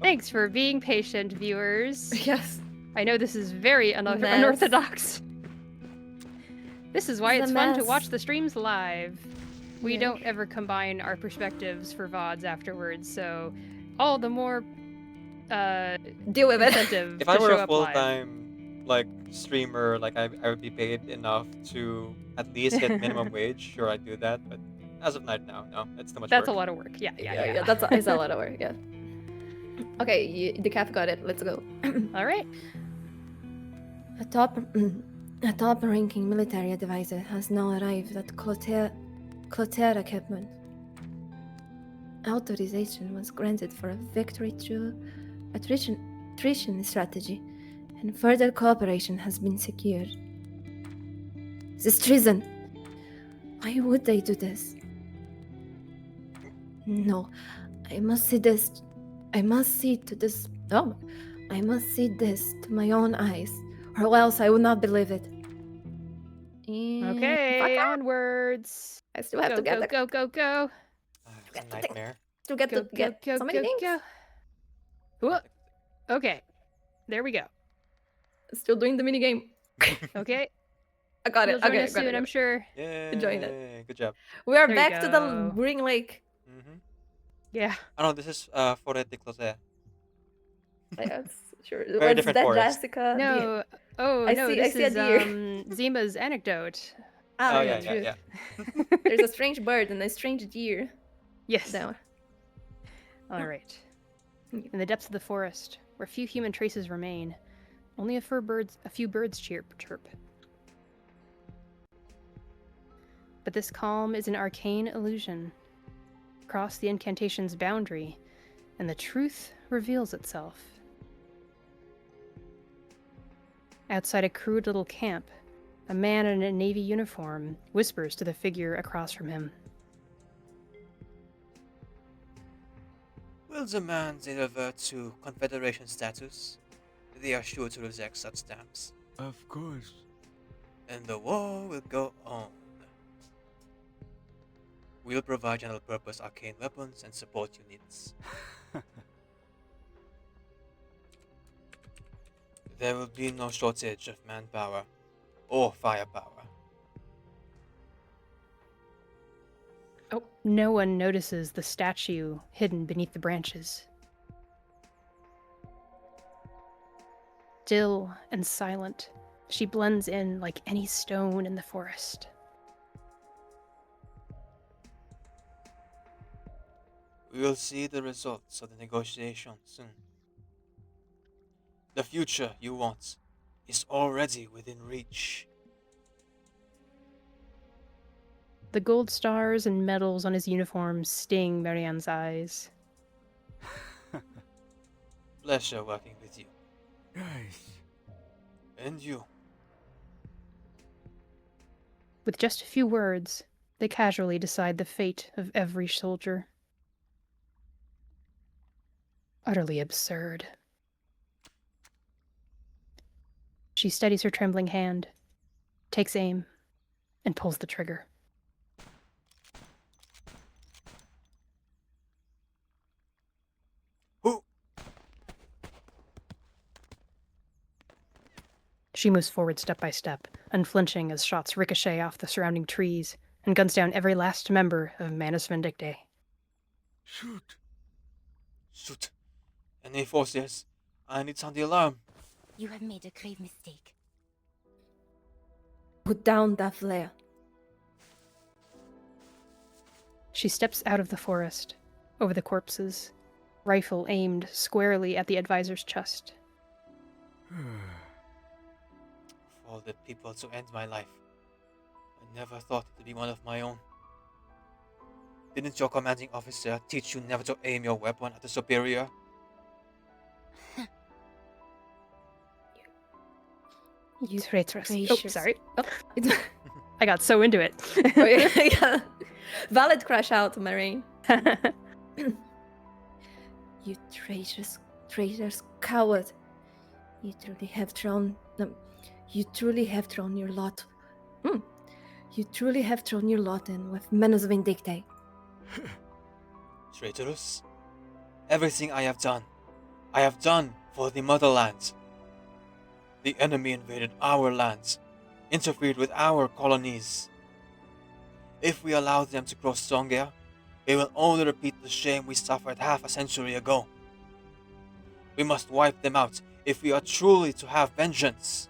Thanks for being patient, viewers. Yes. I know this is very Mess. unorthodox. This is why It's it's a fun to mess. watch the streams live. We Yeah. don't ever combine our perspectives for VODs afterwards, so all the more Deal with it. incentive If to I were show a up live. full-time like streamer, like I would be paid enough to at least hit minimum wage. Sure, I'd do that. But as of right now, no, it's too much That's work. a lot of work. Yeah. It's a lot of work. Yeah. Okay, the calf got it. Let's go. All right. A top-ranking military advisor has now arrived at Clotaire Encampment. Authorization was granted for a victory through attrition strategy, and further cooperation has been secured. This is treason. Why would they do this? No, I must see this. I must see this to my own eyes, or else I will not believe it. And Okay, fuck, onwards. I still have to get Go. It's a nightmare. to get so many things. Go. Whoop. Okay. There we go. Still doing the mini game. Okay. I got You'll it. join Okay, us got soon, it. I'm sure. Yay! Enjoying it. Good job. We are There you back to the go. Ring Lake. Mm-hmm. Yeah. Oh no, this is Forêt de Closet. Yes, sure. Very What's different that, forest. Jessica? No. Oh, I no, see- I this see a is deer. Zima's anecdote. Ah, Oh yeah, yeah, true. yeah. There's a strange bird and a strange deer. Yes. There. All right. In the depths of the forest, where few human traces remain, only a few birds chirp. But this calm is an arcane illusion. Cross the incantation's boundary, and the truth reveals itself. Outside a crude little camp, a man in a navy uniform whispers to the figure across from him. Will the man they revert to Confederation status? They are sure to reject such stamps. Of course. And the war will go on. We'll provide general purpose arcane weapons and support units. There will be no shortage of manpower or firepower. Oh, no one notices the statue hidden beneath the branches. Still and silent, she blends in like any stone in the forest. We will see the results of the negotiation soon. The future you want is already within reach. The gold stars and medals on his uniform sting Marianne's eyes. Pleasure working with you. Nice. And you. With just a few words, they casually decide the fate of every soldier. Utterly absurd. She steadies her trembling hand, takes aim, and pulls the trigger. Who? She moves forward step by step, unflinching as shots ricochet off the surrounding trees, and guns down every last member of Manus Vindictae. Shoot. Shoot. Any forces? I need to sound the alarm. You have made a grave mistake. Put down that flare. She steps out of the forest, over the corpses, rifle aimed squarely at the advisor's chest. For the people to end my life. I never thought to be one of my own. Didn't your commanding officer teach you never to aim your weapon at the superior? You Traitorous. Oh, gracious. sorry. Oh, I got so into it. Oh, yeah. Valid crash out, Marine. You traitorous coward. You truly have thrown your lot. You truly have thrown your lot in with Manus Vindictae. Traitorous? Everything I have done for the motherland. The enemy invaded our lands, interfered with our colonies. If we allow them to grow stronger, we will only repeat the shame we suffered half a century ago. We must wipe them out if we are truly to have vengeance.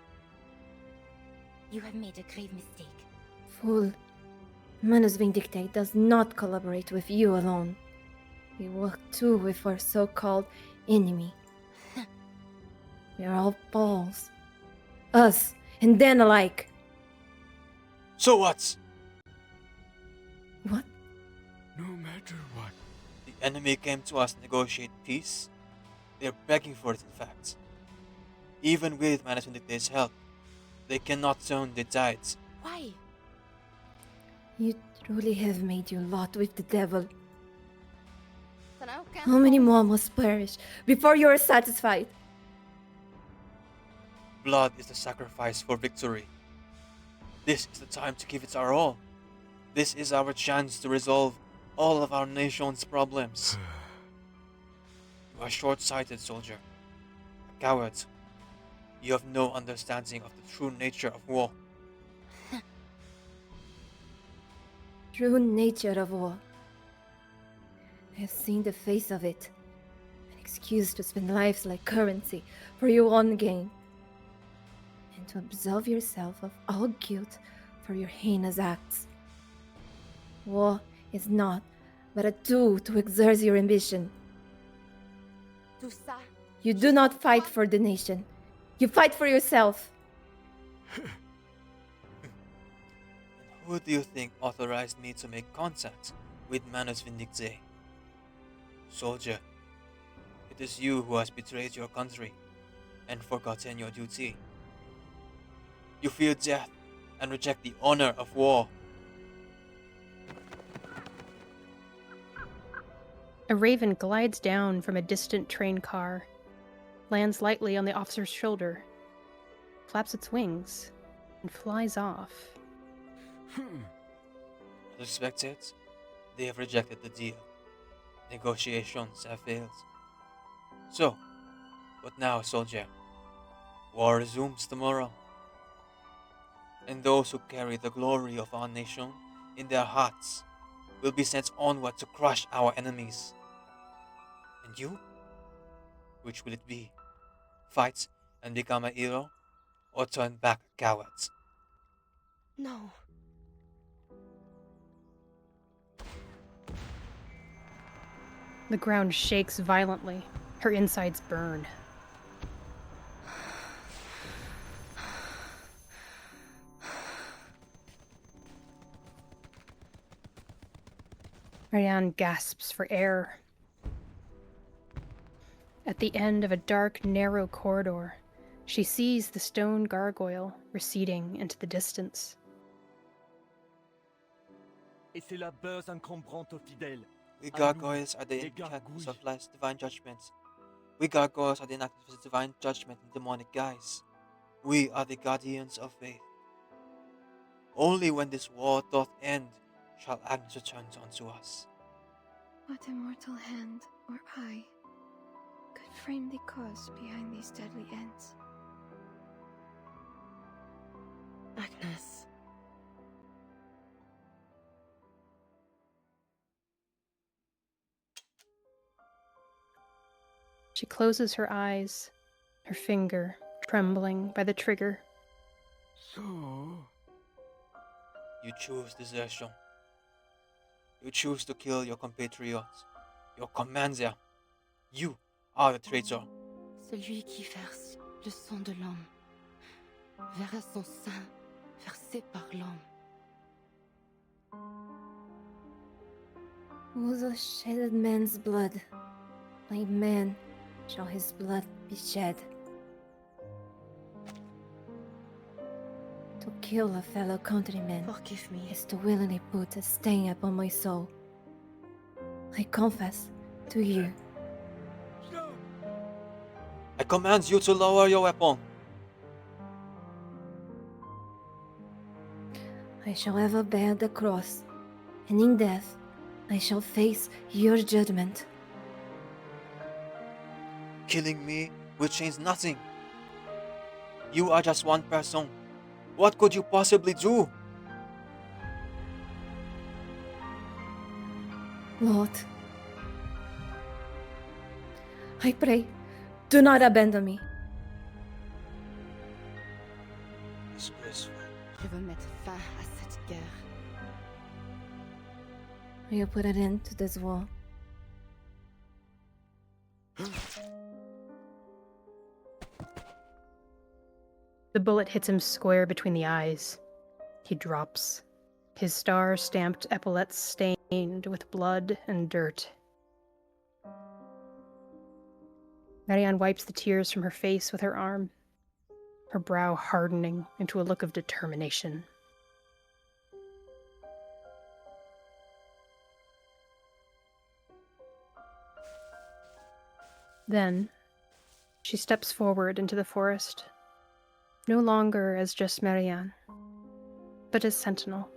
You have made a grave mistake. Fool. Manus Vindictae does not collaborate with you alone. We work too with our so-called enemy. We are all balls. Us and them alike. So what? What? No matter what. The enemy came to us to negotiate peace. They're begging for it, in fact. Even with Manus Vindictae's help, they cannot turn the tides. Why? You truly have made your lot with the devil. How many more must perish before you are satisfied? Blood is the sacrifice for victory. This is the time to give it our all. This is our chance to resolve all of our nation's problems. You are short-sighted, soldier. A coward. You have no understanding of the true nature of war. True nature of war. I have seen the face of it. An excuse to spend lives like currency for your own gain. And to absolve yourself of all guilt for your heinous acts. War is not but a tool to exert your ambition. Tout ça. You do not fight for the nation. You fight for yourself. And who do you think authorized me to make contact with Manus Vindictae? Soldier, it is you who has betrayed your country and forgotten your duty. You fear death and reject the honor of war. A raven glides down from a distant train car, lands lightly on the officer's shoulder, flaps its wings, and flies off. As expected, they have rejected the deal. Negotiations have failed. So, what now, soldier? War resumes tomorrow, and those who carry the glory of our nation in their hearts will be sent onward to crush our enemies. And you? Which will it be? Fight and become a hero, or turn back cowards? No. The ground shakes violently. Her insides burn. Marianne gasps for air. At the end of a dark, narrow corridor, she sees the stone gargoyle receding into the distance. Et c'est la base encombrante aux fidèles. We gargoyles are the enchantments of life's divine judgments. We gargoyles are the enactments of divine judgment in demonic guise. We are the guardians of faith. Only when this war doth end shall Agnes return unto us. What immortal hand or eye could frame the cause behind these deadly ends? Agnes. She closes her eyes, her finger trembling by the trigger. So... You choose desertion. You choose to kill your compatriots, your commander. You are the traitor. Celui qui verse le sang de l'homme verra son sang versé par l'homme. Whoso shedded man's blood, like man shall his blood be shed. To kill a fellow countryman Forgive me. is to willingly put a stain upon my soul. I confess to you. I command you to lower your weapon. I shall ever bear the cross, and in death I shall face your judgment. Killing me will change nothing. You are just one person. What could you possibly do? Lord, I pray, do not abandon me. Disgraceful. Je veux mettre fin à cette guerre. Will you put an end to this war? The bullet hits him square between the eyes. He drops, his star-stamped epaulets stained with blood and dirt. Marianne wipes the tears from her face with her arm, her brow hardening into a look of determination. Then, she steps forward into the forest, no longer as just Marianne, but as Sentinel.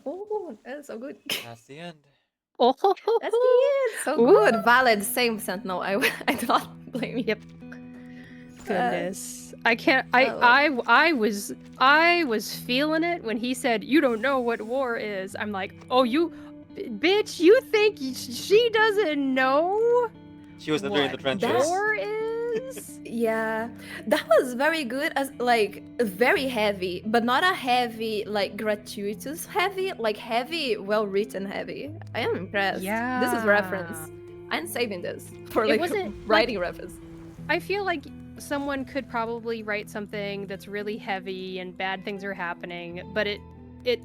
Oh, that's so good. That's the end. Oh, That's the end. So good. Valid. Same Sentinel. I do not blame you. Yep. Goodness. I can't oh. I was feeling it when he said you don't know what war is. I'm like, "Oh, you bitch, you think she doesn't know She was literally in the What? trenches. That's- war is?" Yeah, that was very good. As like very heavy, but not a heavy like gratuitous heavy, like heavy, well written heavy. I am impressed. This is reference. I'm saving this for It like wasn't, writing reference. I feel like someone could probably write something that's really heavy and bad things are happening, but it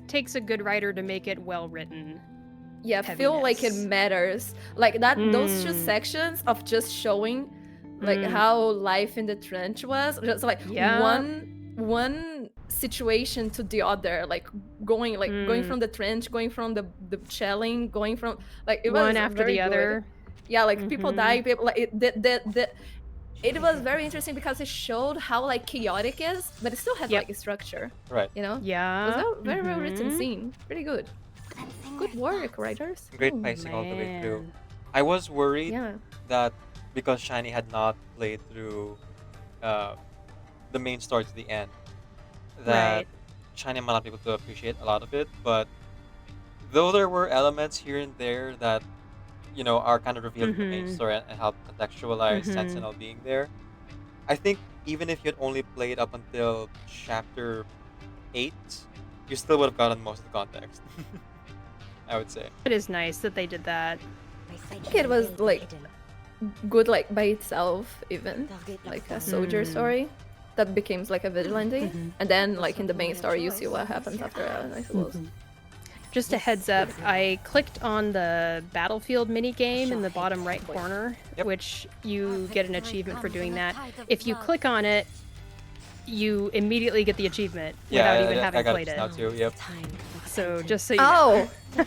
takes a good writer to make it well written. Yeah, feel like it heaviness. matters. Like that. Those two Mm. sections of just showing like how life in the trench was, just like Yeah. one situation to the other, like going from the trench, going from the shelling, going from like it was One after very the good. other. Yeah, like people Mhm. dying, people like it was very interesting because it showed how like chaotic is, but it still had Yep. like a structure. Right. You know, it was Yeah. a very well written Mhm. scene, pretty good. Good work, writers. Great Ooh, pacing all the way through. Man. I was worried Yeah. that because Shiny had not played through uh, the main story to the end, that Right. Shiny might not be able to appreciate a lot of it. But though there were elements here and there that are kind of revealed in the main Mhm. story and help contextualize Mhm. Sentinel being there, I think even if you had only played up until chapter 8, you still would have gotten most of the context. I would say. It is nice that they did that. I think it was like good, like by itself, even like a soldier Mm. story that becomes like a vigilante, Mhm. and then like in the main story you see what happens after. I suppose. Just a heads up, I clicked on the battlefield mini game in the bottom right corner, Yep. which you get an achievement for doing that. If you click on it, you immediately get the achievement without even I having got played it it. now too. Yep. So just so you know. Oh,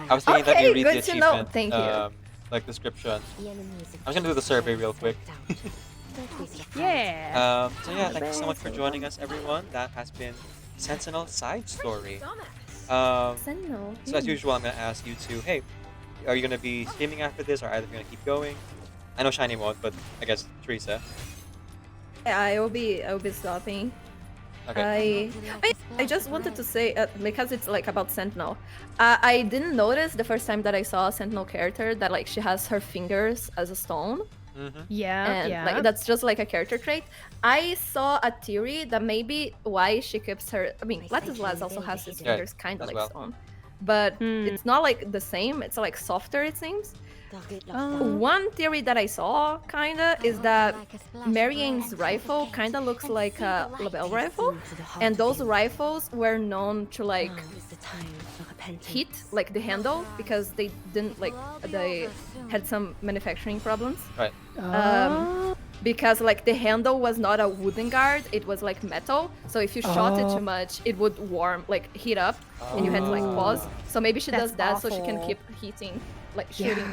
I was thinking that Okay, you read the good to know. achievement, Thank you. like description. I'm gonna do the survey real quick. Yeah. So yeah, thank you so much for joining us, everyone. That has been Sentinel Side Story. Sentinel. So as usual, I'm gonna ask you two, hey, are you gonna be streaming after this, or either you're gonna keep going? I know Shiny won't, but I guess Teresa. Yeah, I will be stopping. Okay. I just wanted to say because it's like about Sentinel. I didn't notice the first time that I saw a Sentinel character that like she has her fingers as a stone, Mm-hmm. Yeah, and yeah. like that's just like a character trait. I saw a theory that maybe why she keeps her. I mean, Ladislas also has his Yeah, fingers kind of as like well. stone, but Hmm. it's not like the same. It's like softer, it seems. Oh. One theory that I saw, kinda, is that Marianne's rifle kinda looks like a label rifle, and those rifles were known to like hit like the handle because they didn't like they had some manufacturing problems. Right. Oh. Because like the handle was not a wooden guard, it was like metal. So if you shot it too much, it would warm, like heat up, and you had to like pause. So maybe she does That's that so she can awful. keep hitting, like shooting.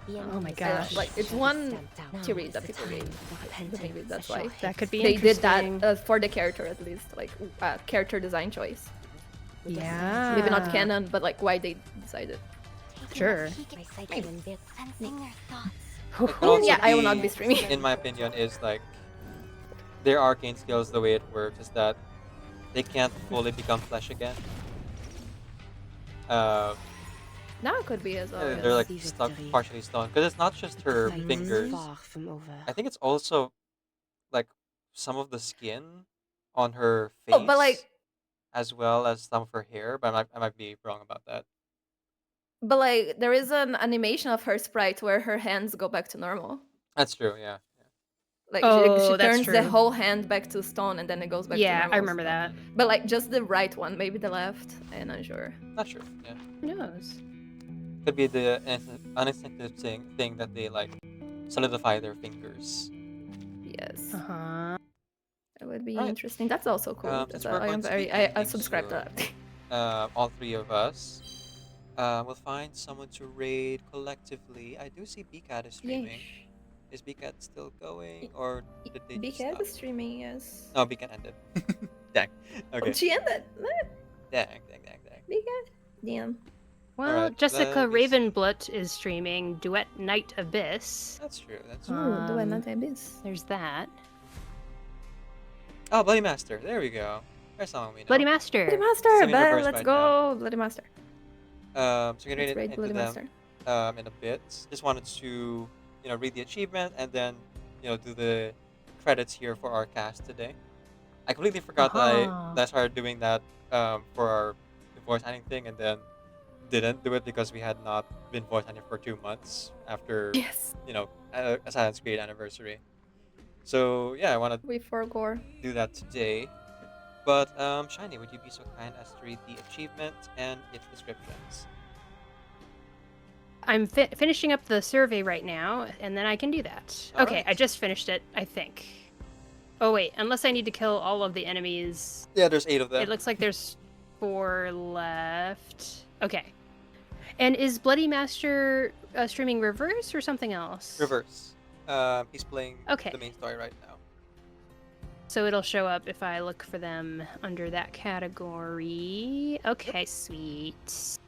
Yeah. Oh my Uh, gosh. like it's one theory that people gave. But maybe that's why That could be they did interesting. that for the character at least, like character design choice. Yeah. Maybe not canon, but like why they decided. Sure. It could also Yeah, I will not be streaming. In my opinion, is like their arcane skills. The way it works is that they can't fully become flesh again. Now it could be as well. They're yes. like stuck, partially stone. Because it's not just her fingers. I think it's also like some of the skin on her face, Oh, but like as well as some of her hair. But I might be wrong about that. there is an animation of her sprite where her hands go back to normal. That's true. Yeah. Like Oh, she that's turns the true. whole hand back to stone and then it goes back to Yeah, normal. I remember that. But like just the right one, maybe the left, I'm not sure. Not sure. Yeah. Who knows? Could be the uninstinctive thing that they like solidify their fingers. Yes. Uh-huh. That would be Right. interesting. That's also cool. Since That's, we're I going am to very be I ending subscribe to soon, that. all three of us will find someone to raid collectively. I do see BCAT is streaming. Is BCAT still going, or did they just BK stop? is streaming, yes. No, BCAT ended. Dang. Okay. She ended. Dang. BK? Damn. Well, Alright, Jessica let me see. Ravenblut is streaming Duet Night Abyss. That's true. That's Ooh, true. do I not abyss? There's that. Oh, Bloody Master. There we go. There's someone we know. Bloody Master. Bloody Master! Semi-reverse Let's right go! Bloody Master. So we're gonna Let's read raid into Bloody them Master. in a bit. Just wanted to read the achievement and then do the credits here for our cast today. I completely forgot Uh-huh. that I started doing that for our voice acting thing, and then didn't do it because we had not been voice acting for 2 months after Yes! Assassin's Creed anniversary. So yeah, I want to We forgot. do that today. But Shiny, would you be so kind as to read the achievement and its descriptions? I'm finishing up the survey right now, and then I can do that. All Okay, right. I just finished it, I think. Oh wait, unless I need to kill all of the enemies. Yeah, there's 8 of them. It looks like there's 4 left. Okay. And is Bloody Master streaming reverse or something else? Reverse. He's playing Okay. the main story right now. So it'll show up if I look for them under that category. Okay, sweet.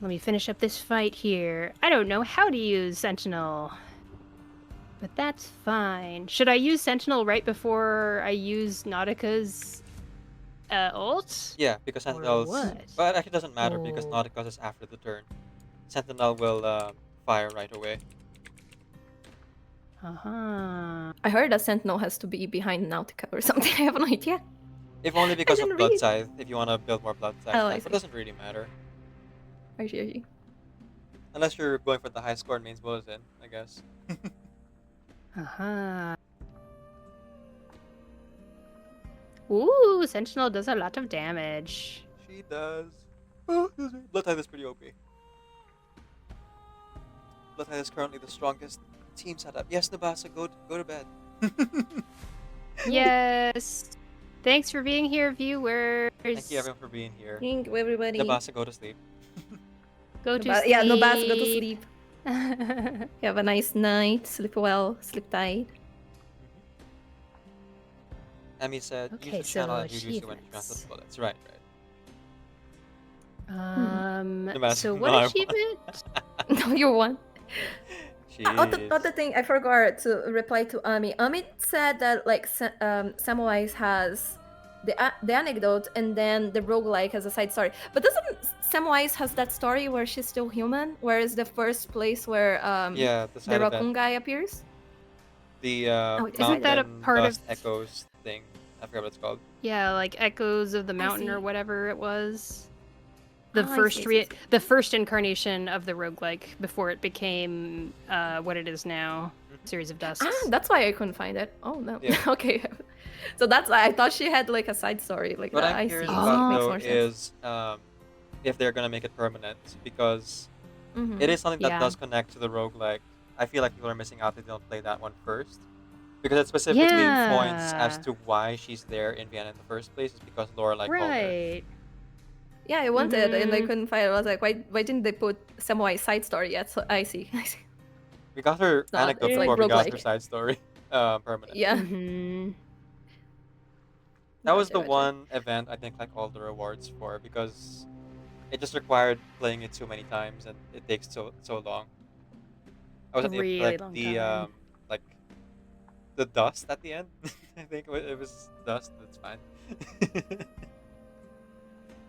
Let me finish up this fight here. I don't know how to use Sentinel, but that's fine. Should I use Sentinel right before I use Nautica's ult? Yeah, because Or Sentinel's. what? Well, it actually doesn't matter because Oh. Nauticus is after the turn. Sentinel will fire right away. Uh-huh. I heard that Sentinel has to be behind Nautica or something. I have no idea. If only because of didn't Blood read. Scythe, if you want to build more Blood Scythe, Oh, I but see. it doesn't really matter. I see. Unless you're going for the high score mains bulletin, I guess. Uh-huh. Ooh, Sentinel does a lot of damage. She does. Oh, excuse me. Blood Tithe is pretty OP. Blood Tithe is currently the strongest team setup. Yes, Nabasa, go to bed. Yes. Thanks for being here, viewers. Thank you everyone for being here. Thank you, everybody. Nabasa, go to sleep. Go to sleep. Yeah, no bad. Go to sleep. Have a nice night. Sleep well. Sleep tight. Emmy said, Okay, use the channel so and you use the when you achievements. transfer the bullets. Right. So No, what I won. achievement? No, you won. Jeez. Other thing, I forgot to reply to Ami. Ami said that like Samwise has the anecdote and then the roguelike has a side story. But doesn't Samwise has that story where she's still human? Where is the first place where Yeah, the the side raccoon event. guy appears? The Isn't that a mountain part of- dust echoes thing. I forgot what it's called. Yeah, like Echoes of the Mountain or see. whatever it was. The Oh, I first see, I see. the first incarnation of the roguelike before it became what it is now. Series of Dusts. That's why I couldn't find it. Oh no. Yeah. Okay. So that's why I thought she had like a side story like What that. I'm I curious see. about Makes though more sense. is if they're gonna make it permanent, because Mhm. it is something that Yeah. does connect to the roguelike. I feel like people are missing out if they don't play that one first. Because it specifically points as Yeah. to why she's there in Vienna in the first place is because Lorelai called her. Right. Yeah, I wanted and I Mhm. couldn't find it. I was like, why didn't they put Samwise side story yet? So I see. I see. We got her not- anecdote it's like before we got her roguelike. side story permanent. Yeah. Mm-hmm. That was the Gotcha. one event I think like all the rewards for because it just required playing it too many times and it takes so long. I wasn't able Really like long the time. like the dust at the end. I think it was dust. That's fine.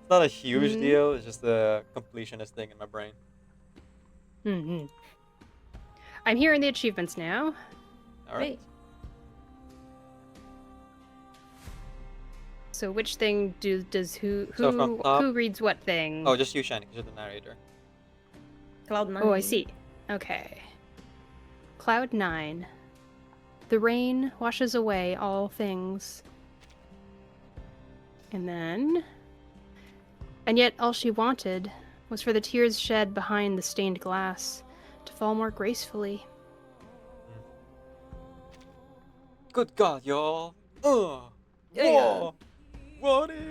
It's not a huge Mhm. deal. It's just the completionist thing in my brain. Mm-hmm. I'm here in the achievements now. All right. Great. So which thing does who So from top- who reads what thing? Oh, just you, Shiny, because you're the narrator. Cloud9. Oh, I see. Okay. Cloud 9. The rain washes away all things. And then... And yet all she wanted was for the tears shed behind the stained glass to fall more gracefully. Good God, y'all. Yeah. Whoa.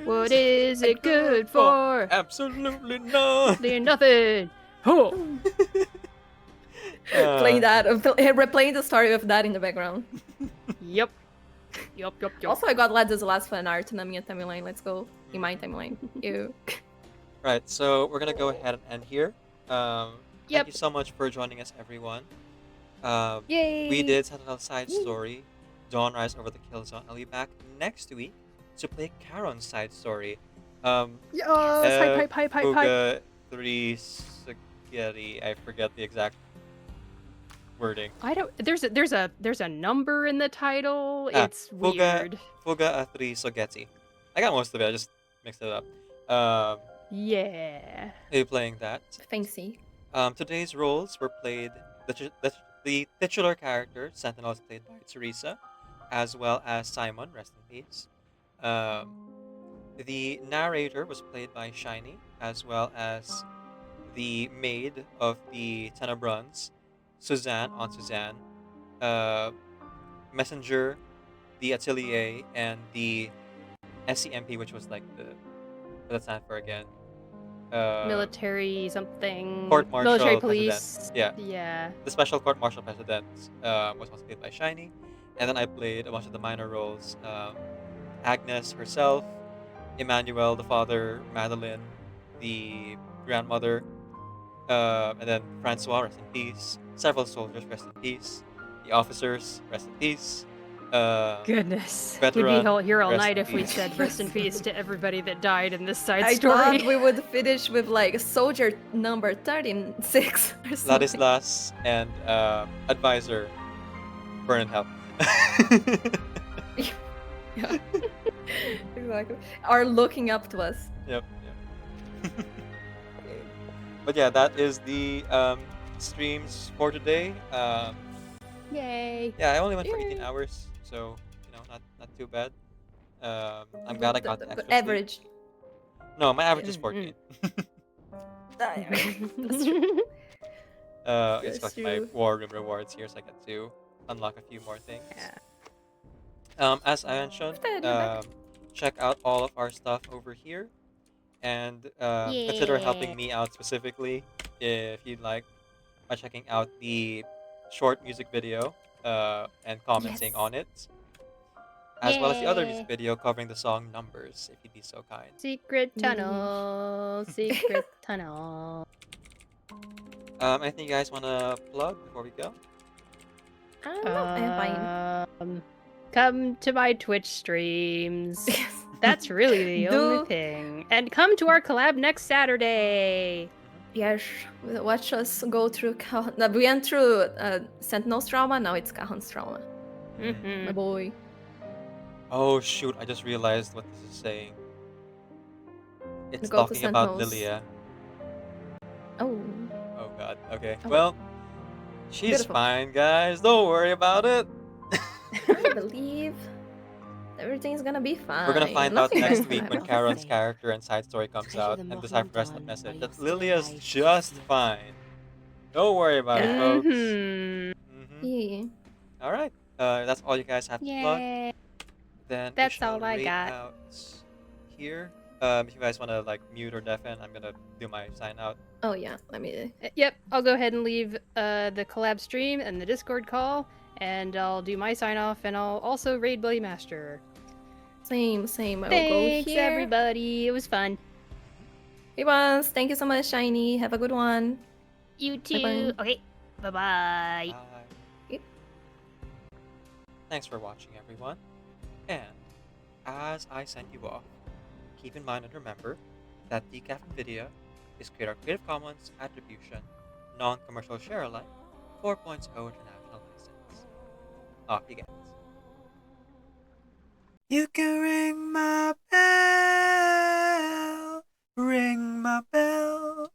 What is it good for? Absolutely none. There's nothing! Oh! Playing that, replaying the story of that in the background. Yep. Yup. Also, I got Ladislas fan art in my timeline. Let's go in my timeline. Ew. Right, so we're gonna go ahead and end here. Thank Yep. you so much for joining us, everyone. Yay! We did Sentinel side story, Dawnrise over the Killzone. I'll be back next week to play Charon's side story. Yes! Hype. Fuga 3 Spaghetti. I forget the exact wording. I don't. There's a number in the title. Ah, It's Fuga- weird. Fuga 3 Spaghetti. I got most of it. I just mixed it up. Yeah. I'll be playing that. Fancy. Today's roles were played. The titular character, Sentinel, is played by Teresa, as well as Simon, rest in peace. The narrator was played by Shiny, as well as the maid of the Tenebrons, Suzanne on Suzanne, Messenger, the Atelier, and the SCMP, which was like the what does that stand for again? Military something. Court Martial Military President. police. Yeah. Yeah. The Special Court Martial President was also played by Shiny, And then I played a bunch of the minor roles. Agnes herself, Immanuel, the father, Madeleine, the grandmother, and then Francois, rest in peace. Several soldiers, rest in peace. The officers, rest in peace. Goodness. We'd be Veteran, here all rest night in if we peace. said rest in peace to everybody that died in this side I story. thought we would finish with like soldier number 36 or something. Ladislas and advisor, burn in hell. Yeah. Exactly. Are looking up to us. Yep. But yeah, that is the streams for today. Yay. Yeah, I only went for Yay. 18 hours, so not too bad. I'm glad I got the extra sleep. average. No, my average is 14. That's true. It's That's got my true. war room rewards here, so I get to unlock a few more things. Yeah. As I mentioned, check out all of our stuff over here, and consider helping me out specifically if you'd like by checking out the short music video and commenting Yes. on it, as well as the other music Yay. video covering the song Numbers, if you'd be so kind. Secret tunnel. Secret tunnel. Anything you guys want to plug before we go? No, I'm fine. Come to my Twitch streams. That's really the Do- only thing. And come to our collab next Saturday. Yes, watch us go through. We went through Sentinel's trauma. Now it's Cajon's trauma. My Mhm. boy. Oh shoot, I just realized what this is saying. It's Go to talking about Sentinels. Lilia. Oh. Oh god, okay. Oh. Well, she's Beautiful. fine, guys. Don't worry about it. I believe everything's gonna be fine. We're gonna find out Nothing next bad week will when happen. Karen's character and side story comes Treasure out the and decipher the rest of the Morgendawn message by that your Lilia's still eyes just here. fine. Don't worry about it, folks. Mhm. Yeah. All right. That's all you guys have to plug. Yay. Then we That's shall all I rate got. out here. If you guys want to like mute or deafen, I'm gonna do my sign out. Oh yeah. Let me. Yep, I'll go ahead and leave the collab stream and the Discord call, and I'll do my sign off, and I'll also raid Bloody Master. Same. I will go Thanks, here. everybody. It was fun. Hey, once. Thank you so much, Shiny. Have a good one. You too. Bye-bye. Okay, bye-bye. Bye. Yep. Thanks for watching, everyone. And as I send you off, keep in mind and remember that the Caffeine video is Creative Commons Attribution, Non-Commercial Share Alike, 4.0 International License. Off you get. You can ring my bell.